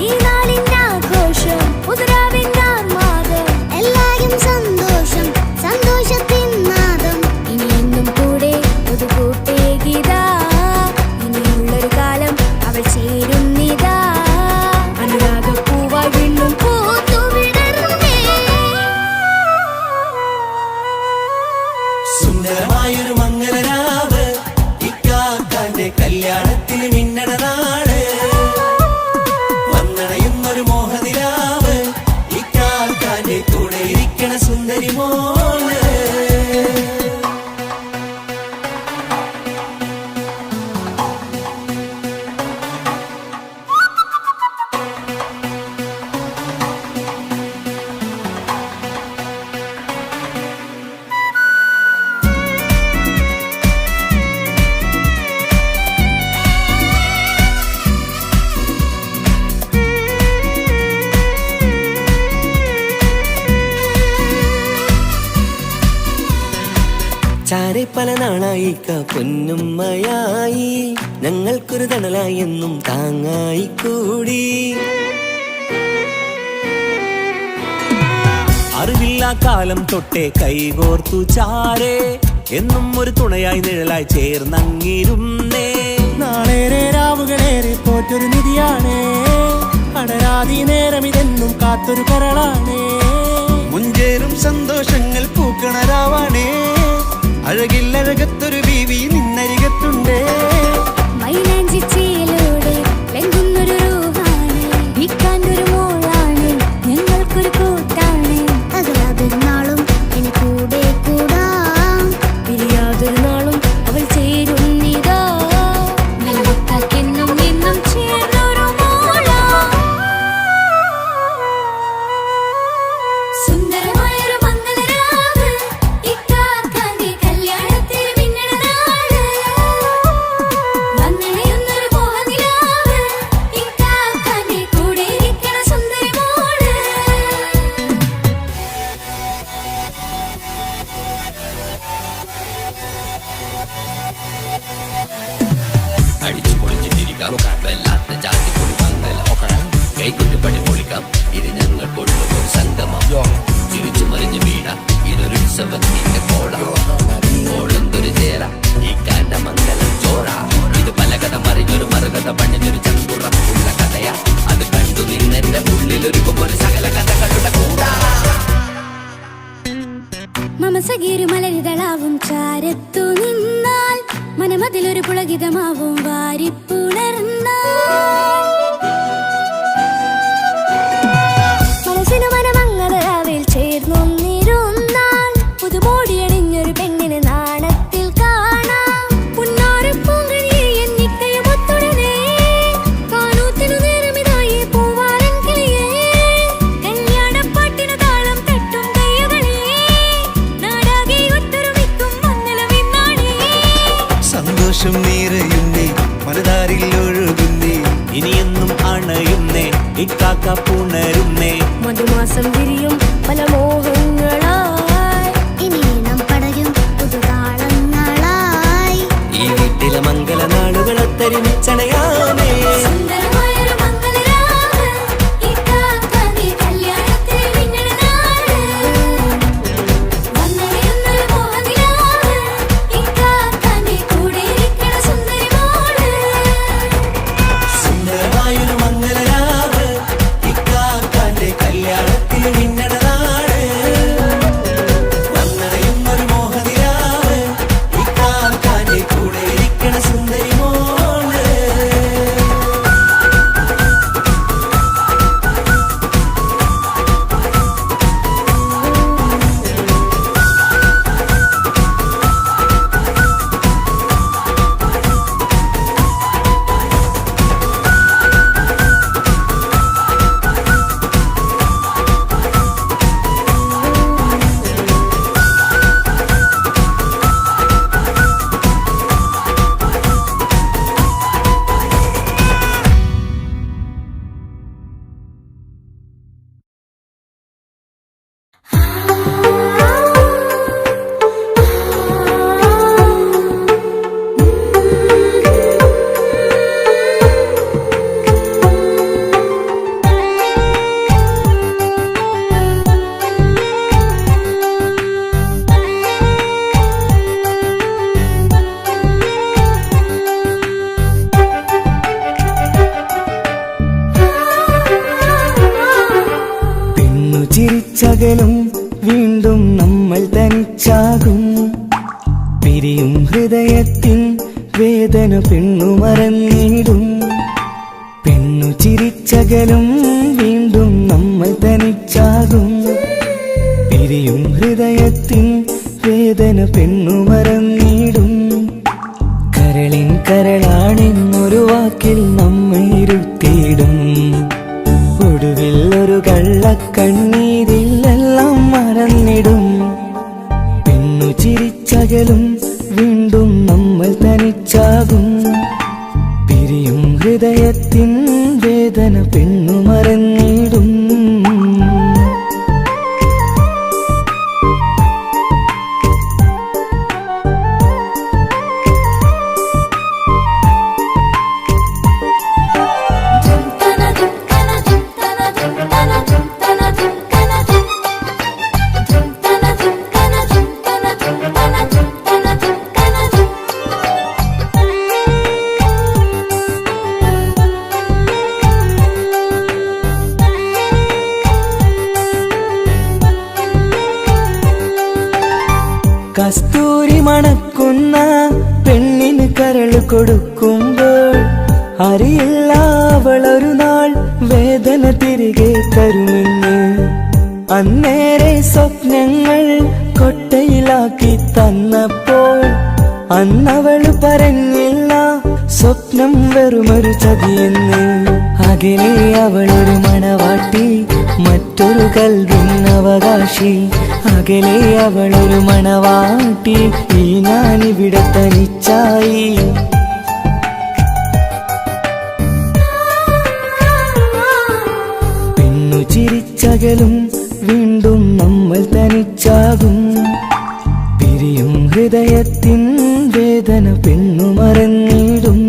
Speaker 1: ഈ നാളിന്റെ ആഘോഷം പുതുരാവിന്റെ ആർമാദം, എല്ലാരും സന്തോഷം സന്തോഷത്തിൻ നാദം.
Speaker 3: ഇനി എന്നും കൂടെ പുതുകൂട്ടേ ഗീതാ, ഇനിയുള്ളൊരു കാലം അവൾ ചേരുന്നിതാ. അനുരാഗപ്പൂവായി വീണ്ടും
Speaker 1: പൂത്തുവിടർന്നേ.
Speaker 5: സുന്ദരമായൊരു മംഗളരാവ്, ഇക്കാക്കാന്റെ കല്യാണത്തിന് മിന്നണ നാള്. വന്നണയുന്നൊരു മോഹനിലാവ്, ഇക്കാക്കാന്റെ കൂടെ ഇരിക്കണ സുന്ദരി മോള്. ചാരെ പല നാളായിക്ക പൊന്നുമ്മയായി, ഞങ്ങൾക്കൊരു തണലായി എന്നും താങ്ങായി കൂടി. അറിവില്ലാ കാലം തൊട്ടേ കൈകോർത്തു ചാരേ, എന്നും ഒരു തുണയായി നിഴലായി ചേർന്നങ്ങിരുന്നേ. നാളേറെ രാവുകളേറെ പോറ്റൊരു നിധിയാണേ, അടരാതി നേരം ഇതെന്നും കാത്തൊരു കരളാണേ.
Speaker 2: മുഞ്ചേറും സന്തോഷങ്ങൾ പൂക്കണരാവാണേ, അഴകില്ലഴകത്തൊരു ബീവി നിന്നരികത്തുണ്ടേ.
Speaker 3: മൈലാഞ്ചിച്ചേലോടെ ലംഘുന്നൊരു റൂഹാണ്, വിക്കാണ്ടൊരു മോളാണ്, ഞങ്ങൾക്കൊരു കൂട്ടാണ്.
Speaker 1: അകലാതൊരു നാളും ഇനി കൂടെ കൂടാം,
Speaker 3: പിരിയാതൊരു നാളും അവൾ ചേരുന്നിതാ. മെല്ലക്കാക്കെന്നും എന്നും ചേർന്നൊരു മോളാ. സുന്ദരമായൊരു മംഗളരാവ്, ഇക്കാക്കാന്റെ കല്യാണത്തിന് മിന്നണ നാള്. വന്നണയുന്നൊരു മോഹനിലാവ്, ഇക്കാക്കാന്റെ കൂടെ ഇരിക്കണ സുന്ദരി മോള്.
Speaker 6: അടിച്ചു പൊളിച്ച് തിരിക്കാം, വല്ലാത്ത ജാതി പൊളിമംഗല ഓക്കണം, കൈകൊട്ട് പണി പൊളിക്കാം, ഇത് ഞങ്ങൾക്കുള്ളൊരു സംഗമം. ചിരിച്ചു മറിഞ്ഞ് വീടാം, ഇതൊരു ഉത്സവത്തിന്റെ കോട. ഓളന്തൊരു ചേര, ഈ കാണ്ട മംഗലം ചോറ. ഇത് പല കഥ മറിഞ്ഞൊരു മറുകഥ പണിഞ്ഞൊരു ചങ്കുറപ്പുള്ള കഥയാ, അത് കണ്ടു നിന്നെന്റെ ഉള്ളിലൊരുക്കും ഒരു സകല കഥകളുടെ കൂടാ.
Speaker 3: മമസഗീരു മലരിതളാവും ചാരത്തു നിന്നാൽ, മനമതിലൊരു പുളകിതമാവും വാരിപ്പുണർന്നാൽ. മനസ്സിനു മനമംഗളരാവിൽ ചേർന്നൊന്നിരുന്നാൽ, പുതുമോടിയണിഞ്ഞൊരു പെണ്ണിന് നാണത്തിൽ കാണാം. പുന്നാരപ്പൂങ്കഴിയെ എന്നിക്കയും ഒത്തുടനെ, കാനൂത്തിനു നേരമിതായി പൂവാലൻ കിളിയേ. കല്യാണപ്പാട്ടിനു താളം തട്ടും കയ്യുകളേ, നാടാകെ ഒത്തൊരുമിക്കും മംഗളമിന്നാണേ.
Speaker 2: സന്തോഷം നിറയുന്നേ, മനതാരിൽ ഒഴുകുന്നേ,
Speaker 5: ഇനിയെന്നും അണയുന്നേ, ഇക്കാക്ക പുണരുന്നേ.
Speaker 3: മധുമാസം വിരിയും പല മോഹങ്ങളായി,
Speaker 1: ഇനി നാം പടരും പുതുതാളങ്ങളായി.
Speaker 5: ഈ വീട്ടിലെ മംഗല നാളുകളൊത്തരിമിച്ചണയാമേ.
Speaker 3: സുന്ദരമായൊരു മംഗളരാവ്, ഇക്കാക്കാന്റെ കല്യാണത്തിന് മിന്നണ നാള്. വന്നണയുന്നൊരു മോഹനിലാവ്, ഇക്കാക്കാന്റെ കൂടെ ഇരിക്കണ സുന്ദരി മോള്.
Speaker 5: സുന്ദരമായൊരു മംഗളരാവ്, ഇക്കാക്കാന്റെ കല്യാണത്തിന് മിന്നണ നാള്.
Speaker 7: ചിരിച്ചകലും വീണ്ടും നമ്മൾ തനിച്ചാകും പിരിയും ഹൃദയത്തിൻ വേദന പെണ്ണു മറന്നിടും പെണ്ണു ചിരിച്ചകലും വീണ്ടും നമ്മൾ തനിച്ചാകും പിരിയും ഹൃദയത്തിൻ വേദന പെണ്ണു മറന്നിടും കരളിൻ കരളാണെന്നൊരു വാക്കിൽ നമ്മെ ഇരുത്തിയിടും ഒടുവിൽ ഒരു കള്ളക്കണ്ണീരിൽ എല്ലാം മറന്നിടും പെണ്ണു ചിരിച്ചകലും വീണ്ടും നമ്മൾ തനിച്ചാകും പിരിയും ഹൃദയത്തിൻ വേദന പെണ്ണു മറന്നിടും കസ്തൂരി മണക്കുന്ന പെണ്ണിന് കരള് കൊടുക്കുമ്പോൾ അറിയില്ല അവളൊരു നാൾ വേദന തിരികെ തരുമെന്ന് അന്നേരെ സ്വപ്നങ്ങൾ കൊട്ടയിലാക്കി തന്നപ്പോൾ അന്നവള് പറഞ്ഞില്ല സ്വപ്നം വെറുമൊരു ചതിയെന്ന് അകലെ അവളൊരു മണവാട്ടി മറ്റൊരു കൽവിൻ അവകാശി അകലെ അവളൊരു മണവാട്ടി ഈ ഞാനിവിടെ തനിച്ചായി പെണ്ണു ചിരിച്ചകലും വീണ്ടും നമ്മൾ തനിച്ചാകും പിരിയും ഹൃദയത്തിൻ വേദന പെണ്ണു മറന്നിടും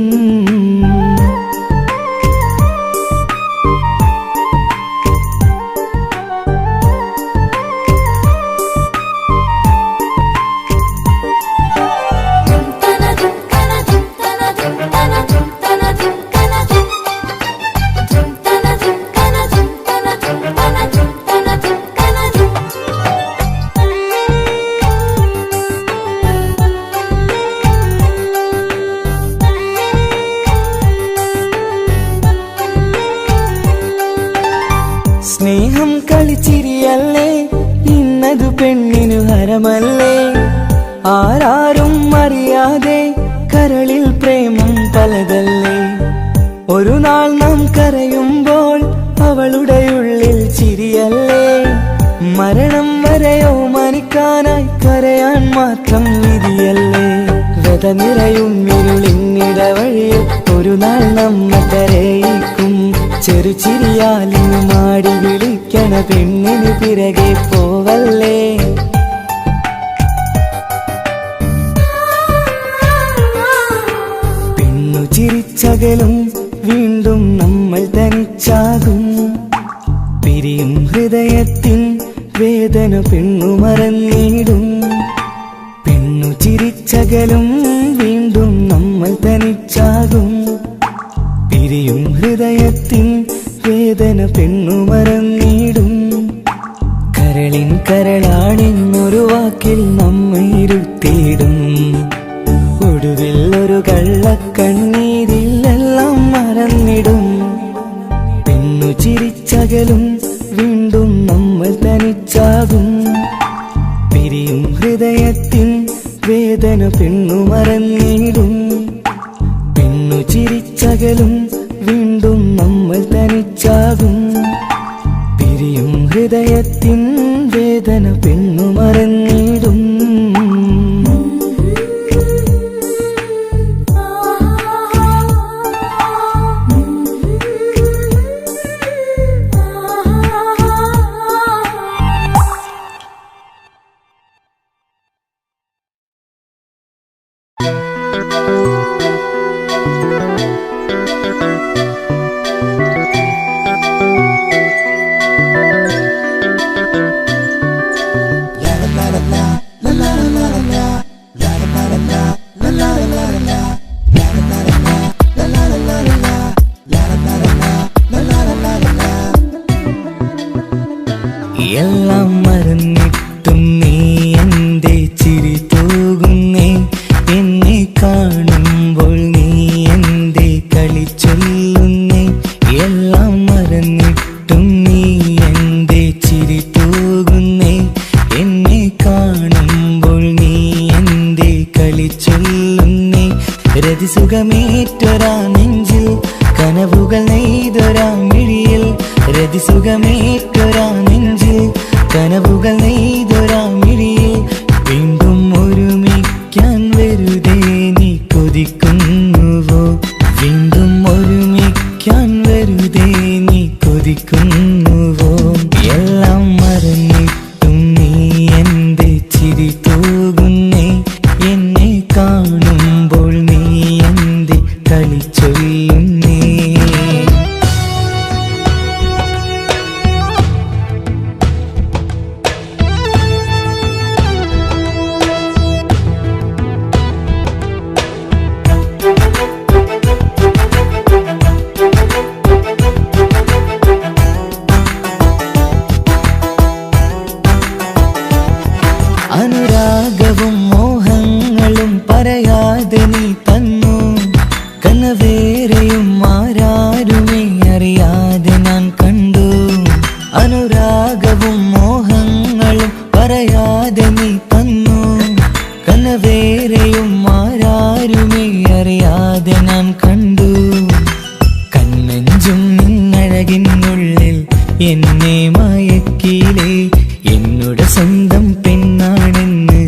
Speaker 7: സ്നേഹം കളിച്ചിരിയല്ലേ ഇന്നതു പെണ്ണിനു ഹരമല്ലേ ആരാരും അറിയാതെ കരളിൽ പ്രേമം പലതല്ലേ ഒരു നാൾ നാം കരയുമ്പോൾ അവളുടെ ഉള്ളിൽ ചിരിയല്ലേ മരണം വരെയോ മനിക്കാനായി കരയാൻ മാത്രം വിധിയല്ലേ വ്യത നിറയും ഇരുളിന്നിടവഴിയിൽ ഒരു നാൾ നമ്മ കരയിക്കും ചെറുചിരിയാലിന് മാടി വിളിക്കണ പെണ്ണിന് പിറകെ പോവല്ലേ പെണ്ണു ചിരിച്ചകലും വീണ്ടും നമ്മൾ തനിച്ചാകും പിരിയും ഹൃദയത്തിൻ വേദന പെണ്ണു മറന്നിടും പെണ്ണു ചിരിച്ചകലും വീണ്ടും നമ്മൾ തനിച്ചാകും പിരിയും ഹൃദയത്തിൻ വേദന പെണ്ണു മറന്നിടും കരളിൻ കരളാണെന്നൊരു വാക്കിൽ നമ്മെ ഇരുത്തിയിടും ഒടുവിൽ ഒരു കള്ളക്കണ്ണീരിൽ എല്ലാം മറന്നിടും പെണ്ണു ചിരിച്ചകലും വീണ്ടും നമ്മൾ തനിച്ചാകും പിരിയും ഹൃദയത്തിൻ വേദന പെണ്ണു മറന്നിടും പെണ്ണു ചിരിച്ചകലും വീണ്ടും നമ്മൾ തനിച്ചാകും പിരിയും ഹൃദയത്തിൻ വേദന പെണ്ണു മറന്നിടും
Speaker 2: la la
Speaker 7: എല്ലാം മറന്നിട്ടും നീ എൻ്റെ ചിരി തൂകുന്നേ, എന്നെ കാണുമ്പോൾ നീ എൻ്റെ കളി ചൊല്ലുന്നേ. എല്ലാം മറന്നിട്ടും നീ എൻ്റെ ചിരി തൂകുന്നേ, എന്നെ കാണുമ്പോൾ നീ എൻ്റെ കളി ചൊല്ലുന്നേ. രതിസുഖമേറ്റൊരാ നെഞ്ചിൽ കനവുകൾ നെയ്തൊരാ മിഴിയിൽ, രതിസുഖമേറ്റൊരാ നെഞ്ചിൽ കനവുകൾ നെയ്തൊരാ മിഴിയിൽ. വീണ്ടും ഒരുമിക്കാൻ വെറുതെ നീ കൊതിക്കുന്നുവോ, വീണ്ടും ഒരുമിക്കാൻ വെറുതെ നീ കൊതിക്കുന്നുവോ. എല്ലാം മറന്നിട്ടും നീ എൻ്റെ ചിരി തൂകുന്നേ, എന്നെ കാണുമ്പോൾ നീ എൻ്റെ കളി ചൊല്ലുന്നേ. അനുരാഗവും മോഹങ്ങളും പറയാതെ നീ തന്നു, കനവേറെയും ആരാരുമേ അറിയാതെ ഞാൻ കണ്ടു. അനുരാഗവും മോഹങ്ങളും പറയാതെ നീ തന്നു, കനവേറെയും ആരാരുമേ അറിയാതെ ഞാൻ കണ്ടു. കണ്ണഞ്ചും നിന്നഴകിനുള്ളിൽ എന്നെ മയക്കിലേ, എന്നോട് സ്വന്തം പെണ്ണാണെന്ന്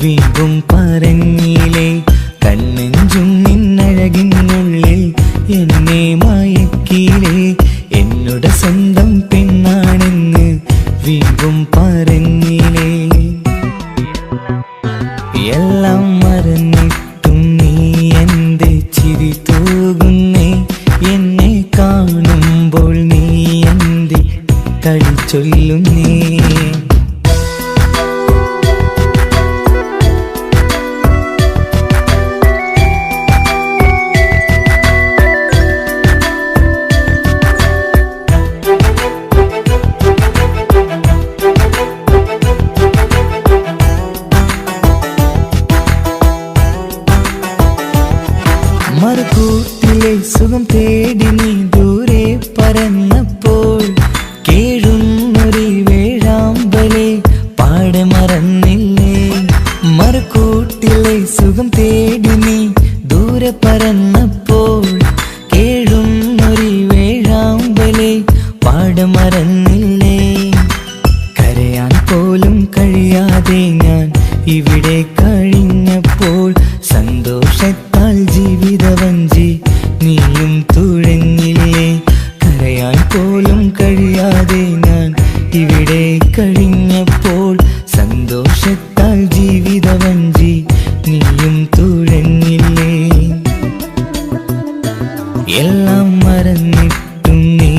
Speaker 7: വീണ്ടും പറഞ്ഞില്ലേ. കണ്ണഞ്ചും നിന്നഴകിനുള്ളിൽ എന്നെ മയക്കിലേ, എന്നോട് സ്വന്തം പെണ്ണാണെന്ന് വീണ്ടും പറഞ്ഞില്ലേ. എല്ലാം മറന്നിട്ടും നീ എൻ്റെ ചിരി തൂകുന്നേ, എന്നെ കാണുമ്പോൾ നീ എൻ്റെ കളി ചൊല്ലുന്നേ. മറുകൂട്ടിലെ സുഖം തേടി നീ ദൂരെ പറന്നപ്പോൾ, കേഴുന്നൊരു വേഴാമ്പലെ പാടെ മറന്നില്ലേ. മറുകൂട്ടിലെ സുഖം തേടി നീ ദൂരെ പറന്നപ്പോൾ, കേഴുന്നൊരു വേഴാമ്പലെ പാടെ മറന്നില്ലേ. കരയാൻ പോലും കഴിയാതെ ഞാൻ ഇവിടെ കഴിഞ്ഞപ്പോൾ, സന്തോഷത്താൽ ജീവിതവഞ്ചി നീയും തുഴഞ്ഞില്ലേ. കരയാൻ പോലും കഴിയാതെ ഞാൻ ഇവിടെ കഴിഞ്ഞപ്പോൾ, സന്തോഷത്താൽ ജീവിതവഞ്ചി നീയും തുഴഞ്ഞില്ലേ. എല്ലാം മറന്നിട്ടും നീ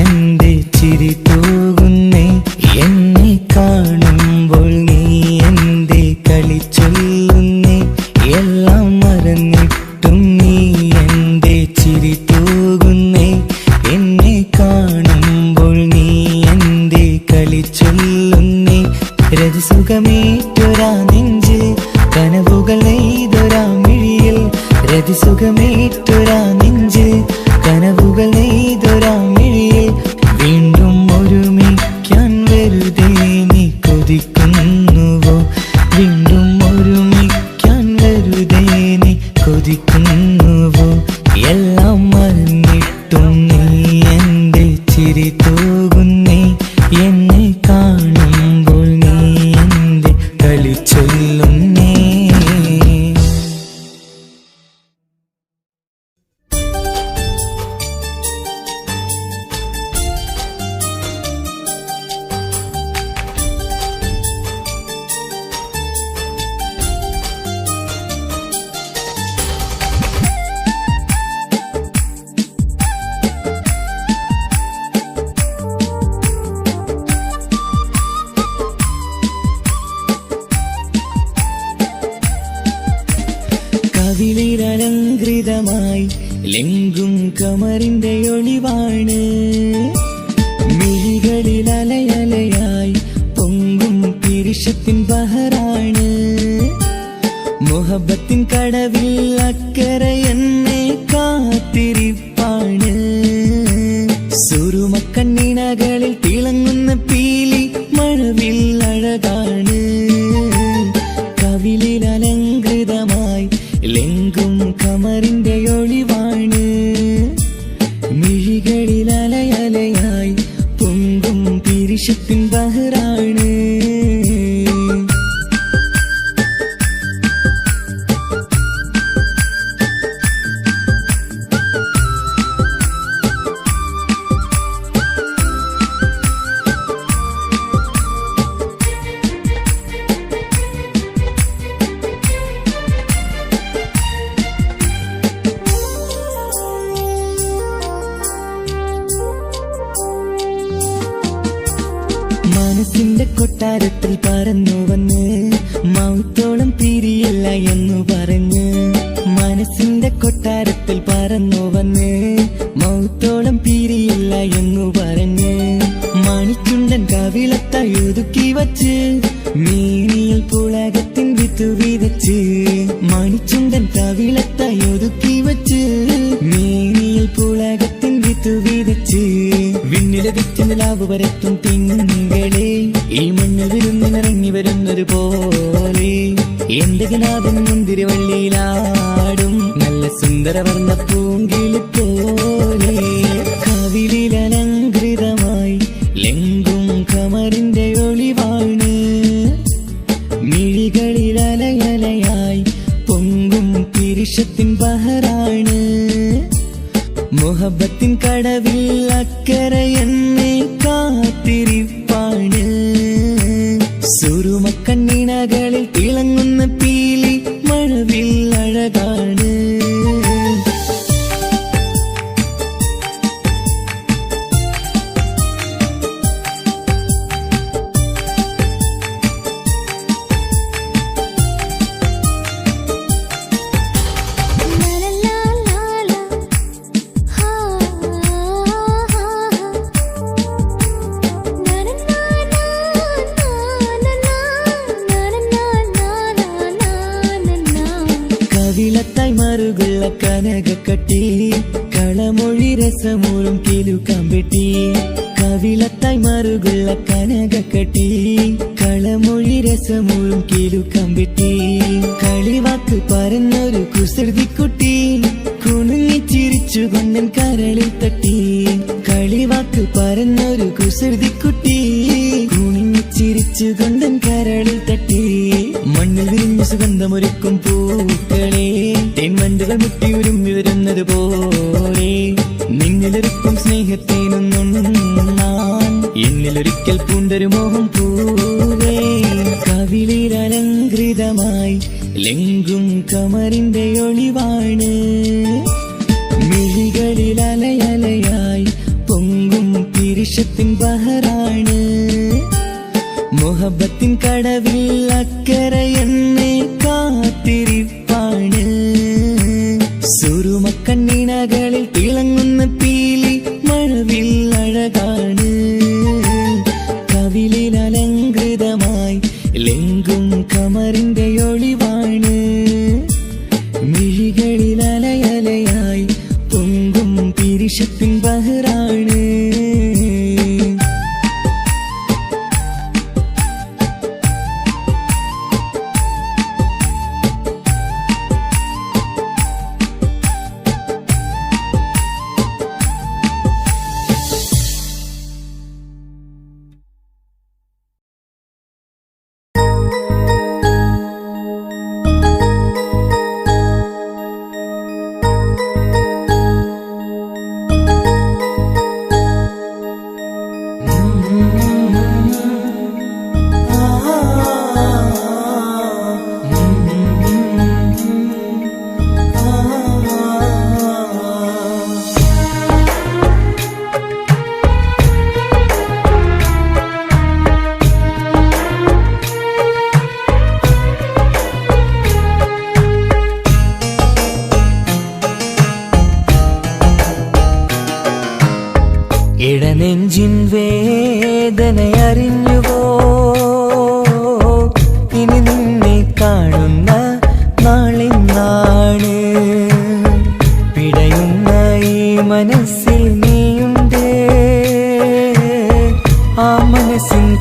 Speaker 7: എൻ്റെ ചിരി തൂകുന്നേ, എന്നെ കാണുമ്പോൾ നീ എൻ്റെ കളി ചൊല്ലുന്നേ. എല്ലാം മറന്നിട്ടും നീ എൻ്റെ ചിരി തൂകുന്നേ, എന്നെ കാണുമ്പോൾ നീ എൻ്റെ കളി ചൊല്ലുന്നേ. രതിസുഖമേറ്റൊരാ നെഞ്ചിൽ കനവുകൾ നെയ്തൊരാ മിഴിയിൽ, രതിസുഖമേറ്റൊരാ നെഞ്ചിൽ കനവുകൾ നെയ്തൊരാ മിഴിയിൽ. വീണ്ടും ഒരുമിക്കാൻ വെറുതെ നീ കൊതിക്കുന്നുവോ, വീണ്ടും ഒരുമിക്കാൻ വെറുതെ നീ കൊതിക്കുന്നുവോ. എല്ലാം മറന്നിട്ടും നീ എൻ്റെ ചിരി തൂകുന്നേ, എന്നെ കാണുമ്പോൾ നീ എൻ്റെ കളി ചൊല്ലുന്നേ. കവിളിലലങ്കൃതമായി ലെങ്കും കമറിന്റെ ഒളിവാണ്, മിഴികളിൽ അലയലയായി പിരിശത്തിൻ ബഹറാണ് മുഹബത്തിൻ കടവിൽ അക്കരെ എന്നെ കാത്തിരിപ്പാണ് സുറുമക്കണ്ണിണകളിൽ തിളങ്ങുന്ന പീലി മഴവിൽ അഴകാണ് കവിളിൽ അലങ്കൃതമായി ലെങ്കും കമറിന്റെ ഒളിവാണ് മിഴികളിൽ അലയലയായി പൊങ്കും പിരിശത്തിൻ ബഹറാണ് മനസ്സിന്റെ കൊട്ടാരത്തിൽ പറന്നു വന്ന് മൗത്തോളം പിരിയില്ല എന്നു പറഞ്ഞ് മനസ്സിന്റെ കൊട്ടാരത്തിൽ പറന്നു വന്ന് മൗത്തോളം പിരിയില്ല എന്നു പറഞ്ഞ് മണിച്ചുണ്ടൻ കവിളത്തായി ഒതുക്കി വച്ച് മീനിയിൽ പുളകത്തിൻ വിത്തു വിതച്ച് മണിച്ചുണ്ടൻ കവിളത്തായി ഒതുക്കി വച്ച് മീനിയിൽ പുളകത്തിൻ വിത്തു വിതച്ച് വിണ്ണിലെ വിറ്റുനിലാവ് വരത്തും തിങ്കളെ ഈ മണ്ണ് വിരുന്നിനിറങ്ങി വരുന്നത് പോലെ എന്റെ കിനാവിൻ മുന്തിരിവള്ളിയിലാടും നല്ല സുന്ദരവർണ്ണ പൂങ്കിളി പോലെ കവിളിൽ അലങ്കൃതമായി ലെങ്കും കമറിന്റെ ഒളിവാണ് മിഴികളിൽ അലയലയായി പൊങ്കും പിരിശത്തിൻ ബഹറാണ് മുഹബത്തിൻ കടവിൽ അക്കരെ എന്നെ കാത്തിരിപ്പാണ് സുറുമക്കണ്ണിണകളിൽ തിളങ്ങുന്ന പീലി മഴവിൽ അഴകാണ് കവിളത്തായി മറുകുള്ള കനകക്കട്ടി കളമൊഴി രസമൂറും കിലുക്കാമ്പെട്ടി കവിളത്തായി മറുകുള്ള കനകക്കട്ടി കളമൊഴി രസമൂറും കിലുക്കാമ്പെട്ടി കളിവാക്ക് പറഞ്ഞൊരു കുസൃതിക്കുട്ടി കുണുങ്ങിച്ചിരിച്ചു കൊണ്ടൻ കരളിൽ തട്ടി കളിവാക്ക് പറഞ്ഞൊരു കുസൃതിക്കുട്ടി കുണുങ്ങിച്ചിരിച്ചു കൊണ്ടൻ കരളിൽ തട്ടി മണ്ണിൽ വിരിഞ്ഞ സുഗന്ധമൊരുക്കും പൂക്കളെ തെന്മണ്ടുകൾ മുട്ടിയുരുമ്പി വരുന്നത് പോലെ നിന്നിലൊരുക്കും സ്നേഹത്തേനൊന്നുണ്ണാൻ എന്നിലൊരിക്കൽ പൂണ്ടൊരു മോഹം പൂവേ കവിളിൽ അലങ്കൃതമായി ലെങ്കും കമറിന്റെ ഒളിവാണ് മിഴികളിൽ അലയലയായി പൊങ്കും പിരിശത്തിൻ ബഹറാണ് മുഹബത്തിൻ കടവിൽ അക്കരെ എന്നെ കാത്തിരിപ്പാണ് സുറുമക്കണ്ണിണകളിൽ തിളങ്ങുന്ന പീലി മഴവിൽ അഴകാണ് കവിളിൽ അലങ്കൃതമായി ലെങ്കും കമറിന്റെ ഒളിവാണ് മിഴികളിൽ അലയലയായി പൊങ്കും പിരിശത്തിൻ ബഹറാണ് ഇടനെഞ്ചിൻ വേദനയറിഞ്ഞുവോ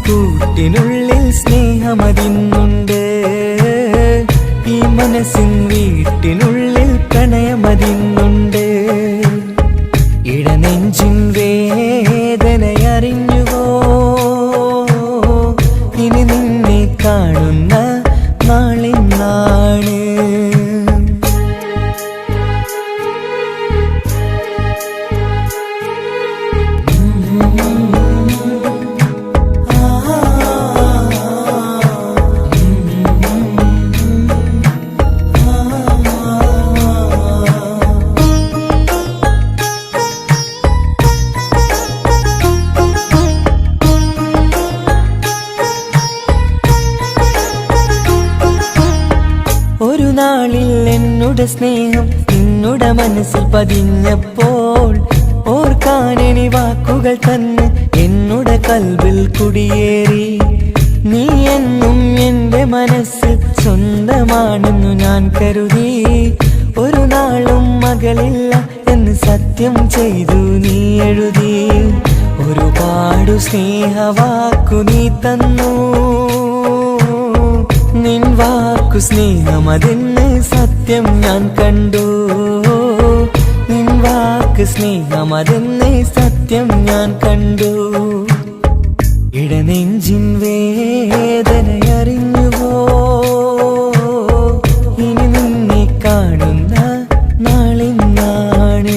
Speaker 7: കൂട്ടിനുള്ളിൽ സ്നേഹമതിന്നുണ്ട്. ഈ മനസ്സിൻ വീട്ടിനുള്ളിൽ പ്രണയമതിന്നുണ്ട്. ഇടനെഞ്ചിൻ വേദനയറിഞ്ഞുവോ? ഇനി നിന്നെ കാണുന്ന നാളിന്നാണ്. ഒരു നാളിൽ എന്നോട് സ്നേഹം നിന്നുടെ മനസ്സിൽ പതിഞ്ഞപ്പോൾ ഓർക്കാനെനി വാക്കുകൾ തന്ന് എന്നോട് കൽവിൽ കുടിയേറി. നീ എന്നും എൻ്റെ മനസ്സിൽ സ്വന്തമാണെന്നു ഞാൻ കരുതി. ഒരു നാളും മകളില്ല എന്ന് സത്യം ചെയ്തു നീ എഴുതി. ഒരുപാടു സ്നേഹവാക്കു നീ തന്നു. നിൻ വാക്കു സ്നേഹമതെന്ന് സത്യം ഞാൻ കണ്ടു. നിൻ വാക്ക് സ്നേഹമതെന്ന് സത്യം ഞാൻ കണ്ടു. ഇടനെഞ്ചിൻ വേദനയറിഞ്ഞുവോ? ഇനി നിന്നെ കാണുന്ന നാളിന്നാണ്.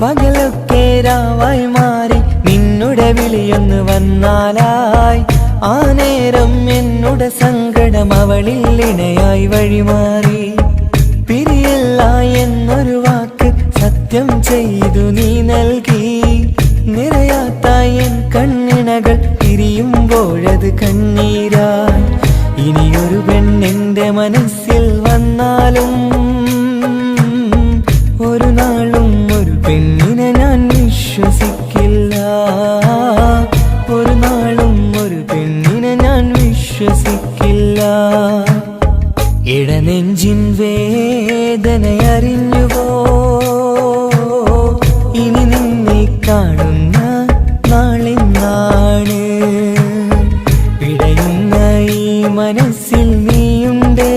Speaker 7: പകലൊക്കെ രാവായി മാറി നിന്നുടെ വിളിയൊന്ന് വന്നാലായി. ആ നേരം എന്നുടെ സങ്കടം അവളിൽ ഇണയായി വഴിമാറി. പിരിയല്ല എന്നൊരു വാക്ക് സത്യം ചെയ്തു നീ നൽകി. നിറയാത്ത എൻ കണ്ണിണകൾ പിരിയുമ്പോഴത് കണ്ണീരായി. ഇനിയൊരു പെണ്ണെന്റെ മനസ്സിൽ വന്നാലും ഒരു നാളും ഒരു പെണ്ണിനെ ഞാൻ വിശ്വസിക്കില്ല. ഒരു നാളും ഒരു പെണ്ണിനെ ഞാൻ വിശ്വസിക്കില്ല. ഇടനെഞ്ചിൻ വേദനയറിഞ്ഞുവോ? ഇനി നിന്നെ കാണുന്ന നാളിന്നാണ്. പിടയുന്ന ഈ മനസ്സിൽ നീയുണ്ട്.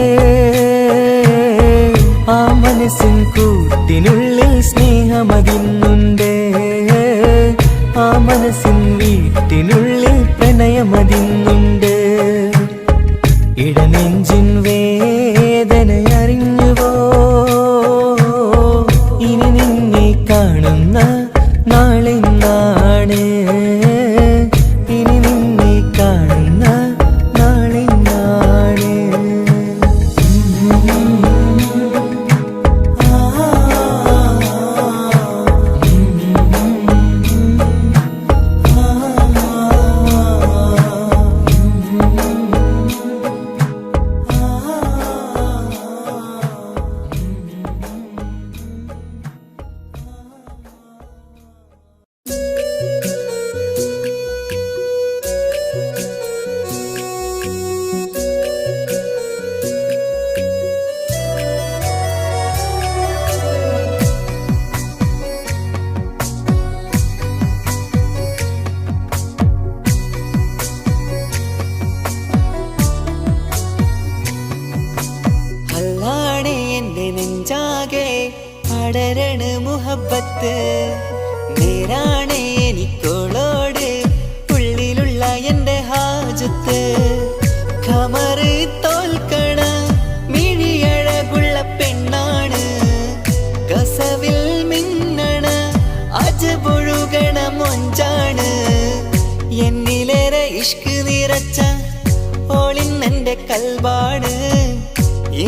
Speaker 7: ആ മനസ്സിൻ കൂട്ടിനുള്ളിൽ സ്നേഹമതിന്നുണ്ട്. ആ മനസ്സിൻ വീട്ടിനുള്ളിൽ പ്രണയമതിന്നുണ്ട്. ഇടനെഞ്ചിൻ വേദനയറിഞ്ഞുവോ? ഇനി നിന്നെ കാണുന്ന നാളിന്നാണ്. ഇനി നിന്നെ കാണുന്ന നാളിന്നാണ്. നെഞ്ചാകെ പടരണ മുഹബത്ത്. നേരാണ് എനിക്കോളോട് ഉള്ളിലുള്ള എൻ്റെ ഹാജത്ത്. ഖമറ് തോൽക്കണ മിഴിയഴകുള്ള പെണ്ണാണ്. കസവിൽ മിന്നണ അജപൊഴുകണ മൊഞ്ചാണ്. എന്നിലേറെ ഇഷ്ക് നിറച്ച ഓളിന്നെൻ്റെ കൽബാണ്.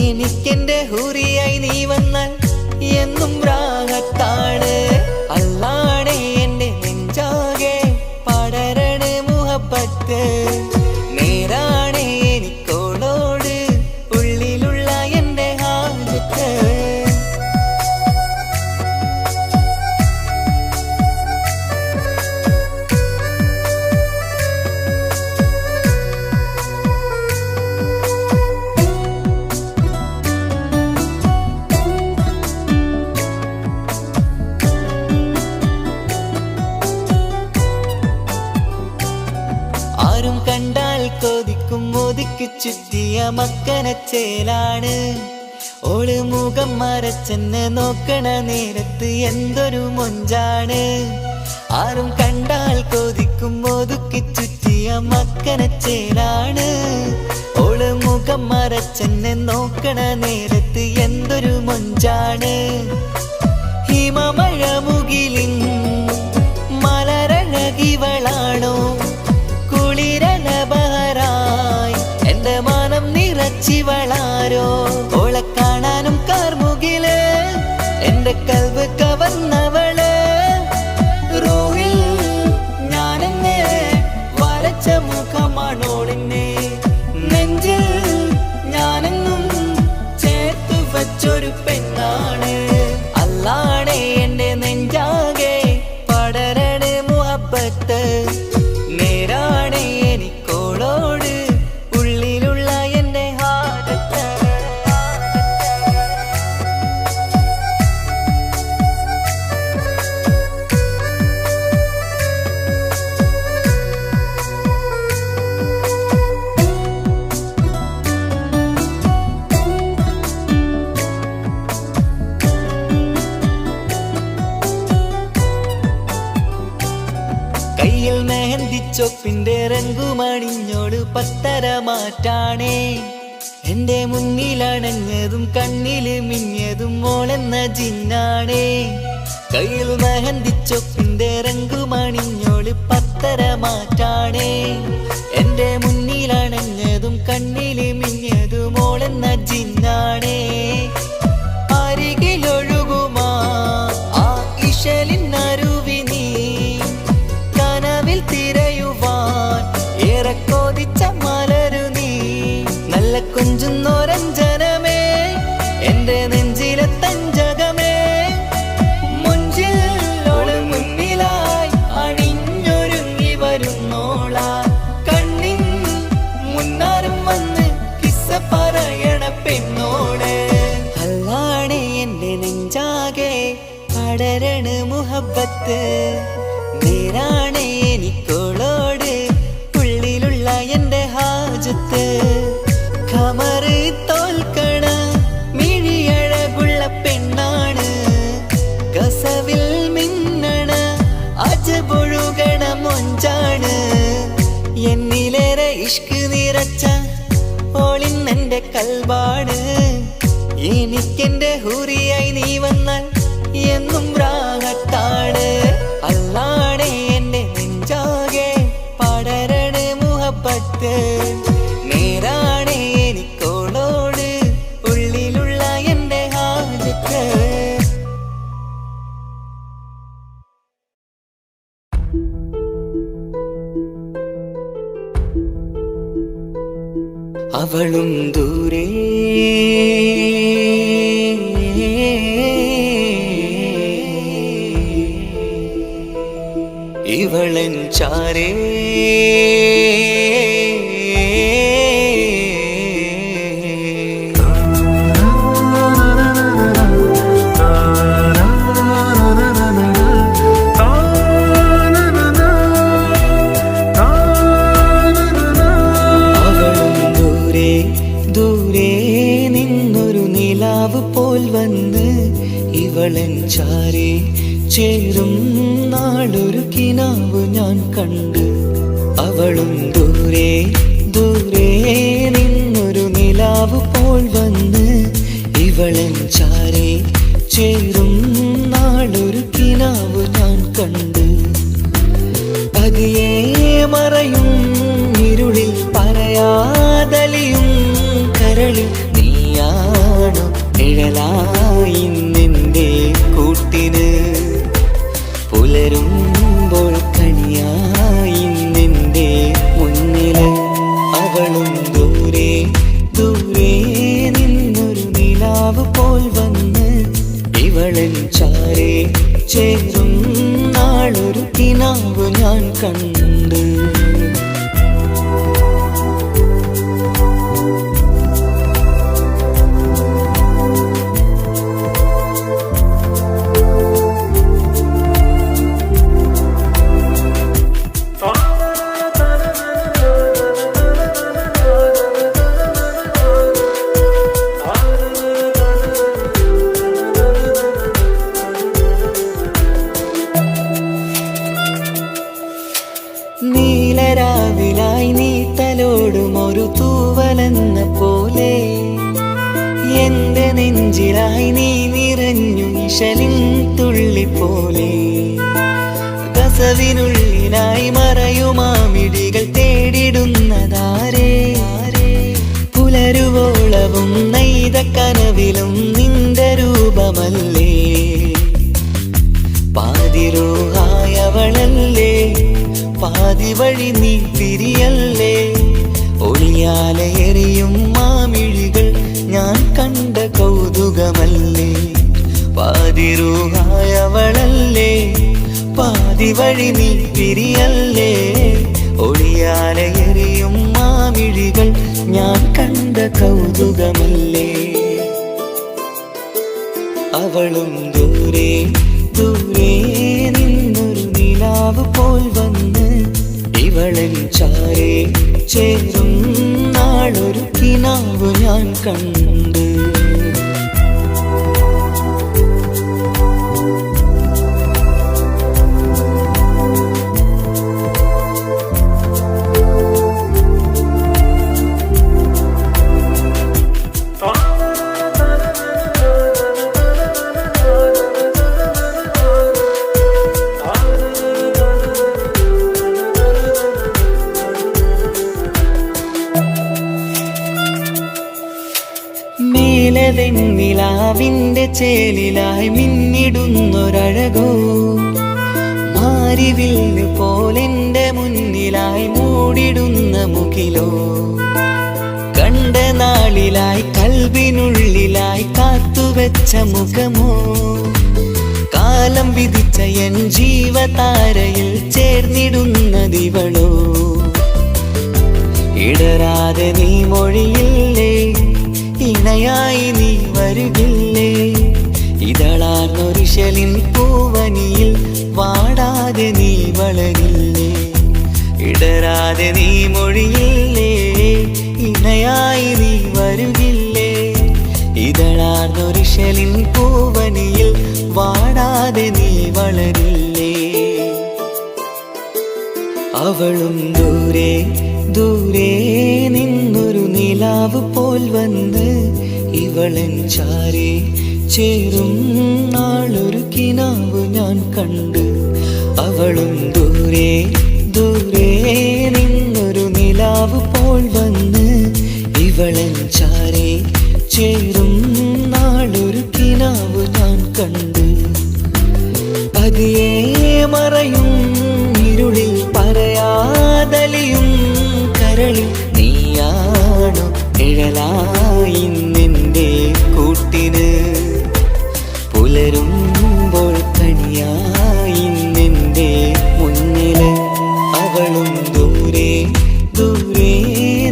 Speaker 7: എനിക്കെന്റെ ഹൂറിയായി നീ വന്നാൽ എന്നും രാഗത്താണ്. അല്ലാണേ എന്റെ നെഞ്ചാകെ പടരണ മുഹബത്ത്. ആരും കണ്ടാൽ കൊതിക്കും ഒതുക്കി ചുറ്റിയ മക്കനച്ചേലാണ്. ഓള് മുഖം മറച്ചെന്നെ നോക്കണ നേരത്ത് എന്തൊരു മൊഞ്ചാണ്. ആരും കണ്ടാൽ കൊതിക്കും ഒതുക്കി ചുറ്റിയ മക്കനച്ചേലാണ്. ഓള് മുഖം മറച്ചെന്നെ നോക്കണ നേരത്ത് എന്തൊരു മൊഞ്ചാണ്. ഹിമമഴ മുകിലിൻ മലരഴകിവളാണോ കുളിരലബഹരായി എന്റെ മാനം നിറച്ചിവളാരോ. ഓളെ കാണാനും കാർമുകില് എന്റെ കൽവ് കവർന്നവള്. റോഹിൽ ഞാനെന്നെ വരച്ച മുഖമാണോളിന്നെ. നെഞ്ചിൽ ഞാനെന്നും ചേർത്തു വച്ചൊരു പെണ്ണാണ്. അല്ലാണേ എന്റെ നെഞ്ചാകെ പടരണ മുഹബ്ബത്ത്. നേരാണേ എനിക്കോളോട് ഉള്ളിലുള്ള എന്റെ ഹാജത്ത്. കയ്യിൽ മെഹന്തിച്ചൊപ്പിന്റെ രംഗുമണിഞ്ഞോട് പത്തര മാറ്റാണേ. എന്റെ മുന്നിലണഞ്ഞതും കണ്ണില് മിഞ്ഞതും മോളെന്ന ജിന്നാണേ. കയ്യിൽ മെഹന്തിച്ചൊപ്പിന്റെ രംഗുമണിഞ്ഞോട് പത്തര മാറ്റാണേ. എന്റെ മുന്നിലണഞ്ഞതും കണ്ണില് മിഞ്ഞതും മോളെന്ന ജിന്നാണേ. അരികിലൊഴുകുമാ ആ ഇശലിനരുവി നീ കനവിൽ തിരയുവാൻ ഏറെ കൊതിച്ച മലരു നീ. നല്ല കുഞ്ചുന്നോരഞ്ജനമേ എന്റെ നെഞ്ചിലെ തഞ്ചകമേ. മുഞ്ചിൽ ഓള് മുന്നിലായി അണിഞ്ഞൊരുങ്ങി വരുന്നോള. കണ്ണിൻ മുന്നാരും വന്ന് കിസ്സ പറയണ പെണ്ണോള്. അല്ലാണേ എന്റെ നെഞ്ചാകെ പടരണ മുഹബ്ബത്ത്. നേരാണേ എനിക്കോളോട് ഉള്ളിലുള്ള എന്റെ ഹാജത്ത്. ഖമറ് തോൽക്കണ മിഴിയഴകുള്ള പെണ്ണാണ്. കസവിൽ മിന്നണ അജബൊഴുകണ മൊഞ്ചാണ്. എന്നിലേറെ ഇഷ്ക് നിറച്ച ഓളിന്നെന്റെ കൽബാണ്. എനിക്കെന്റെ ഹൂറിയായി നീ വന്നാൽ എന്നും രാഗത്താണ്. അല്ലാണേ എന്റെ നെഞ്ചാകെ പടരണ മുഹബ്ബത്ത്. നേരാണേ എനിക്കോളോട് ഉള്ളിലുള്ള എന്റെ ഹാജത്ത്. അവളും ദൂരെ ഇവളൻ ചാരേ. അവളും ദൂരെ ദൂരെ നിന്നൊരു നിലാവ് പോൽ വന്ന് ഇവളൻ ചാരേ ചേരും നാളൊരു കിനാവ് ഞാൻ കണ്ട്. അവളും ദൂരെ ദൂരെ നിന്നൊരു നിലാവ് പോൽ വന്ന് ഇവളൻ ചാരേ ചേരും നാളൊരു കിനാവ് ഞാൻ കണ്ട്. പതിയെ മറയും ഇരുളിൽ പറയാതലിയും കരളിൽ നീയാണോ നിഴലായി നിന്റെ കൂട്ടിന്. പുലരുമ്പോൾ കണിയായി നിന്റെ മുന്നില്. അവളും ദൂരെ ദൂരെ നിന്നൊരു നിലാവ് പോൽ വന്ന് ഇവളൻ ചാരേ ചേരും നാളൊരു കിനാവ് ഞാൻ കണ്ട്. നെഞ്ചിലായി നീ നിറഞ്ഞു ഇശലിൻ തുള്ളി പോലെ കസവിനുള്ളിലായി മറയുമാമിടികൾ തേടിടുന്നതാരേ പുലരുവോളവും നെയ്ത കനവിലും നിന്റെ രൂപമല്ലേ പാതിരൂഹായവളല്ലേ പാതി വഴി നീ തിരിയല്ലേ ഒളിയാലെ എറിയും മാമിഴികൾ ഞാൻ കണ്ട കൗതുകമല്ലേ പാതിരൂഹായവളല്ലേ പാതി വഴി നീ തിരിയല്ലേ ഒളിയാലെ എറിയും മാമിഴികൾ ഞാൻ കണ്ട കൗതുകമല്ലേ അവളും ദൂരെ ദൂരെ നിന്നൊരു നിലാവ് പോൽ വന്ന് ഇവളൻ ചാരേ ചേരും നാളൊരു കിനാവ് ഞാൻ കണ്ട് നിലാവിന്റെ ചേലിലായി മിന്നിടുന്നൊരഴകോ മാരിവില്ല് പോലെന്റെ മുന്നിലായി മൂടിടുന്ന മുകിലോ കണ്ട നാളിലായി കൽവിനുള്ളിലായി കാത്തുവെച്ച മുഖമോ കാലം വിധിച്ച എൻ ജീവതാരയിൽ ചേർന്നിടുന്നതിവളോ ഇടരാതെ നീ മൊഴിയില്ലേ ഇണയായി നീ വരുകില്ലേ ഇതളാർന്നൊരിശലിൻ പൂവനിയിൽ വാടാതെ നീ വളരില്ലേ ഇടരാതെ നീ മൊഴിയില്ലേ ഇണയായി നീ വരുകില്ലേ ഇതളാർന്നൊരിശലിൻ പൂവനിയിൽ വാടാതെ നീ വളരില്ലേ അവളും ദൂരെ ദൂരെ നിന്നൊരു നിലാവ് പോൽ വന്ന് ഇവളൻ ചാരേ ചേരും നാളൊരു കിനാവ് ഞാൻ കണ്ട് അവളും ദൂരെ ദൂരെ നിന്നൊരു നിലാവ് പോൽ വന്ന് ഇവളൻ ചാരേ ചേരും നാളൊരു കിനാവ് ഞാൻ കണ്ട് പതിയെ മറയും ഇരുളിൽ പറയാതലിയും കരളിൽ നീയാണു നിഴലായി നിന്റെ കൂട്ടിന് പുലരുമ്പോൾ കണിയായി നിന്റെ മുന്നില് അവളും ദൂരെ ദൂരെ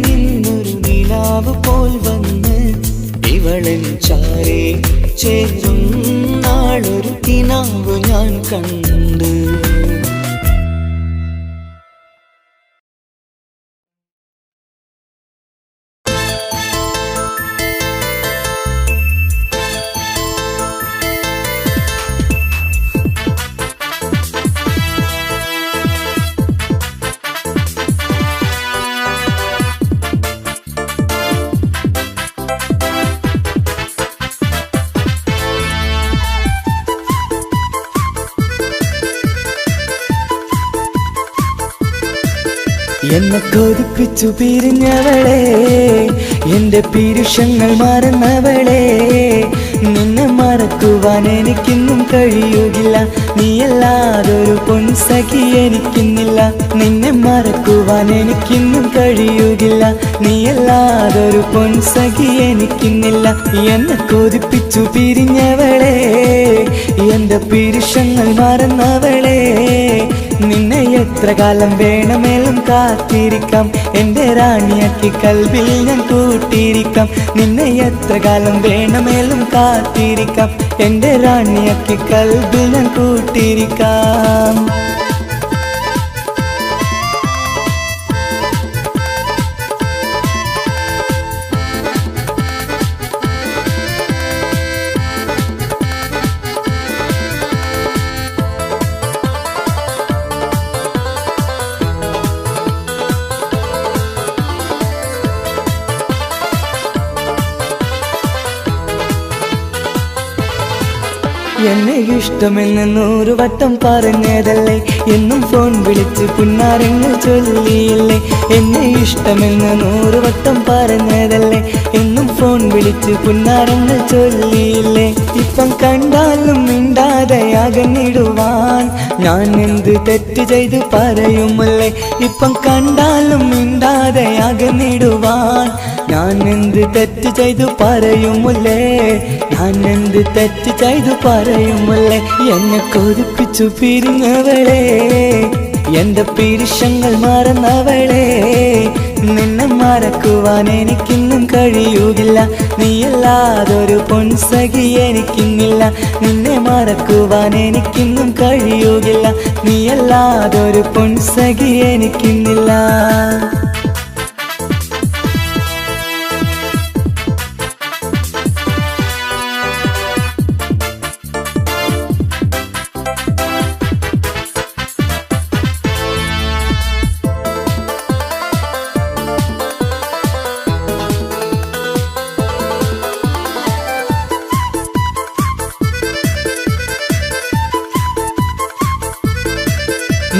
Speaker 7: നിന്നൊരു നിലാവ് പോൽ വന്ന് ഇവളൻ ചാരേ ചേരും നാളൊരു കിനാവ് ഞാൻ കണ്ട് എന്നെ കൊതിപ്പിച്ചു പിരിഞ്ഞവളെ എന്റെ പീരുഷങ്ങൾ മറന്നവളെ നിന്നെ മറക്കുവാൻ എനിക്കിന്നും കഴിയുകില്ല നീയല്ലാതൊരു പൊൻസഖി എനിക്കിന്നില്ല നിന്നെ മറക്കുവാൻ എനിക്കിന്നും കഴിയുകില്ല നീയല്ലാതൊരു പൊൻസഖി എനിക്കിന്നില്ല എന്നെ കൊതിപ്പിച്ചു പിരിഞ്ഞവളെ എന്റെ പീരുഷങ്ങൾ മറന്നവളെ നിന്നെ എത്ര കാലം വേണമെങ്കിലും കാത്തിരിക്കാം എന്റെ റാണിയാക്കി കൽവിൽ ഞാൻ കൂട്ടിയിരിക്കാം നിന്നെ എത്ര കാലം വേണമെങ്കിലും കാത്തിരിക്കാം എന്റെ റാണിയാക്കി കൽവിൽ ഞാൻ കൂട്ടിയിരിക്കാം എന്നെ ഇഷ്ടമെന്ന് 100 വട്ടം പറഞ്ഞതല്ലേ, എന്നും ഫോൺ വിളിച്ച് പുന്നാരങ്ങൾ ചൊല്ലിയില്ലേ. എന്നെ ഇഷ്ടമെന്ന് 100 വട്ടം പറഞ്ഞതല്ലേ, എന്നും ഫോൺ വിളിച്ച് പുന്നാരങ്ങൾ ചൊല്ലിയില്ലേ. ഇപ്പം കണ്ടാലും മിണ്ടാതെ അകന്നിടുവാൻ ഞാൻ എന്ത് തെറ്റ് ചെയ്ത് പറയുമല്ലേ. ഇപ്പം കണ്ടാലും മിണ്ടാതെ അകന്നിടുവാൻ ഞാൻ എന്ത് തെറ്റ് ചെയ്തു പറയുമല്ലേ. ഞാൻ എന്ത് തെറ്റ് ചെയ്തു പറയുമല്ലേ. എന്നെ കൊതിപ്പിച്ചു പിരിഞ്ഞവളെ, എന്റെ പിരിശങ്ങൾ മറന്നവളെ. നിന്നെ മറക്കുവാൻ എനിക്കിന്നും കഴിയുകില്ല, നീയല്ലാതൊരു പൊൻസഖി എനിക്കിന്നില്ല. നിന്നെ മറക്കുവാൻ എനിക്കിന്നും കഴിയുകില്ല, നീയല്ലാതൊരു പൊൻസഖി എനിക്കിന്നില്ല.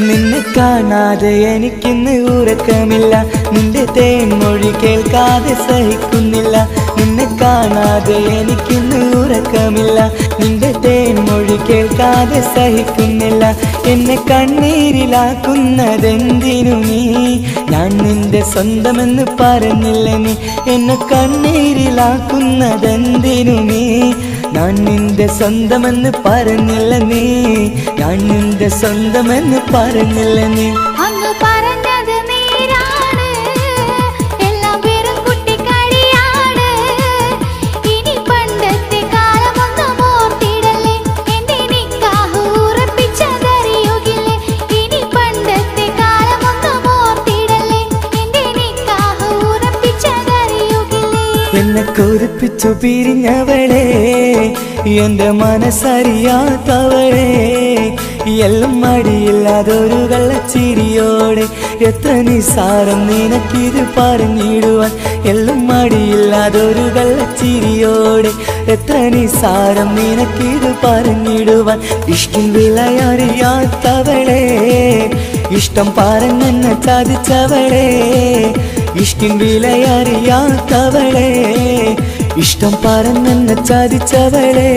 Speaker 7: നിന്നെ കാണാതെ എനിക്കിന്ന് ഉറക്കമില്ല, നിന്റെ തേൻമൊഴി കേൾക്കാതെ സഹിക്കുന്നില്ല. നിന്നെ കാണാതെ എനിക്കിന്ന് ഉറക്കമില്ല, നിന്റെ തേൻമൊഴി കേൾക്കാതെ സഹിക്കുന്നില്ല. എന്നെ കണ്ണീരിലാക്കുന്നതെന്തിനു നീ, ഞാൻ നിന്റെ സ്വന്തമെന്ന് പറഞ്ഞില്ല നീ. എന്നെ കണ്ണീരിലാക്കുന്നതെന്തിനു നീ, ഞാൻ നിന്റെ സ്വന്തമെന്ന് പറഞ്ഞില്ല നീ. ഞാൻ നിന്റെ സ്വന്തമെന്ന് പറഞ്ഞില്ല നീ.
Speaker 3: അങ്ങ് പറഞ്ഞത് നേരാണ്, എല്ലാം വെറും കുട്ടിക്കളിയാണ്. ഇനി പണ്ടത്തെ കാലമൊന്നും ഓർത്തിടല്ലേ, എന്റെ നിക്കാഹ് ഉറപ്പിച്ചതറിയുകില്ലേ. ഇനി പണ്ടത്തെ കാലമൊന്നും ഓർത്തിടല്ലേ, എന്റെ നിക്കാഹ് ഉറപ്പിച്ചതറിയുകില്ലേ.
Speaker 7: എന്നെ കൊതിപ്പിച്ചു പിരിഞ്ഞവളെ, എന്റെ മനസ്സറിയാത്തവളെ. എല്ലാം മടിയില്ലാതൊരു കള്ളച്ചിരിയോടെ, എത്ര നിസാരം നിനക്കിത് പറഞ്ഞിടുവാൻ. എല്ലാം മടിയില്ലാതൊരു കള്ളച്ചിരിയോടെ, എത്ര നിസാരം നിനക്കിത് പറഞ്ഞിടുവാൻ. ഇഷ്ടം വിലയറിയാത്തവളെ, ഇഷ്ടം പറഞ്ഞെന്നെ ചതിച്ചവളെ. ഇഷ്ടം വിലയറിയാത്തവളെ, ഇഷ്ടം പറഞ്ഞെന്നെ ചതിച്ചവളെ.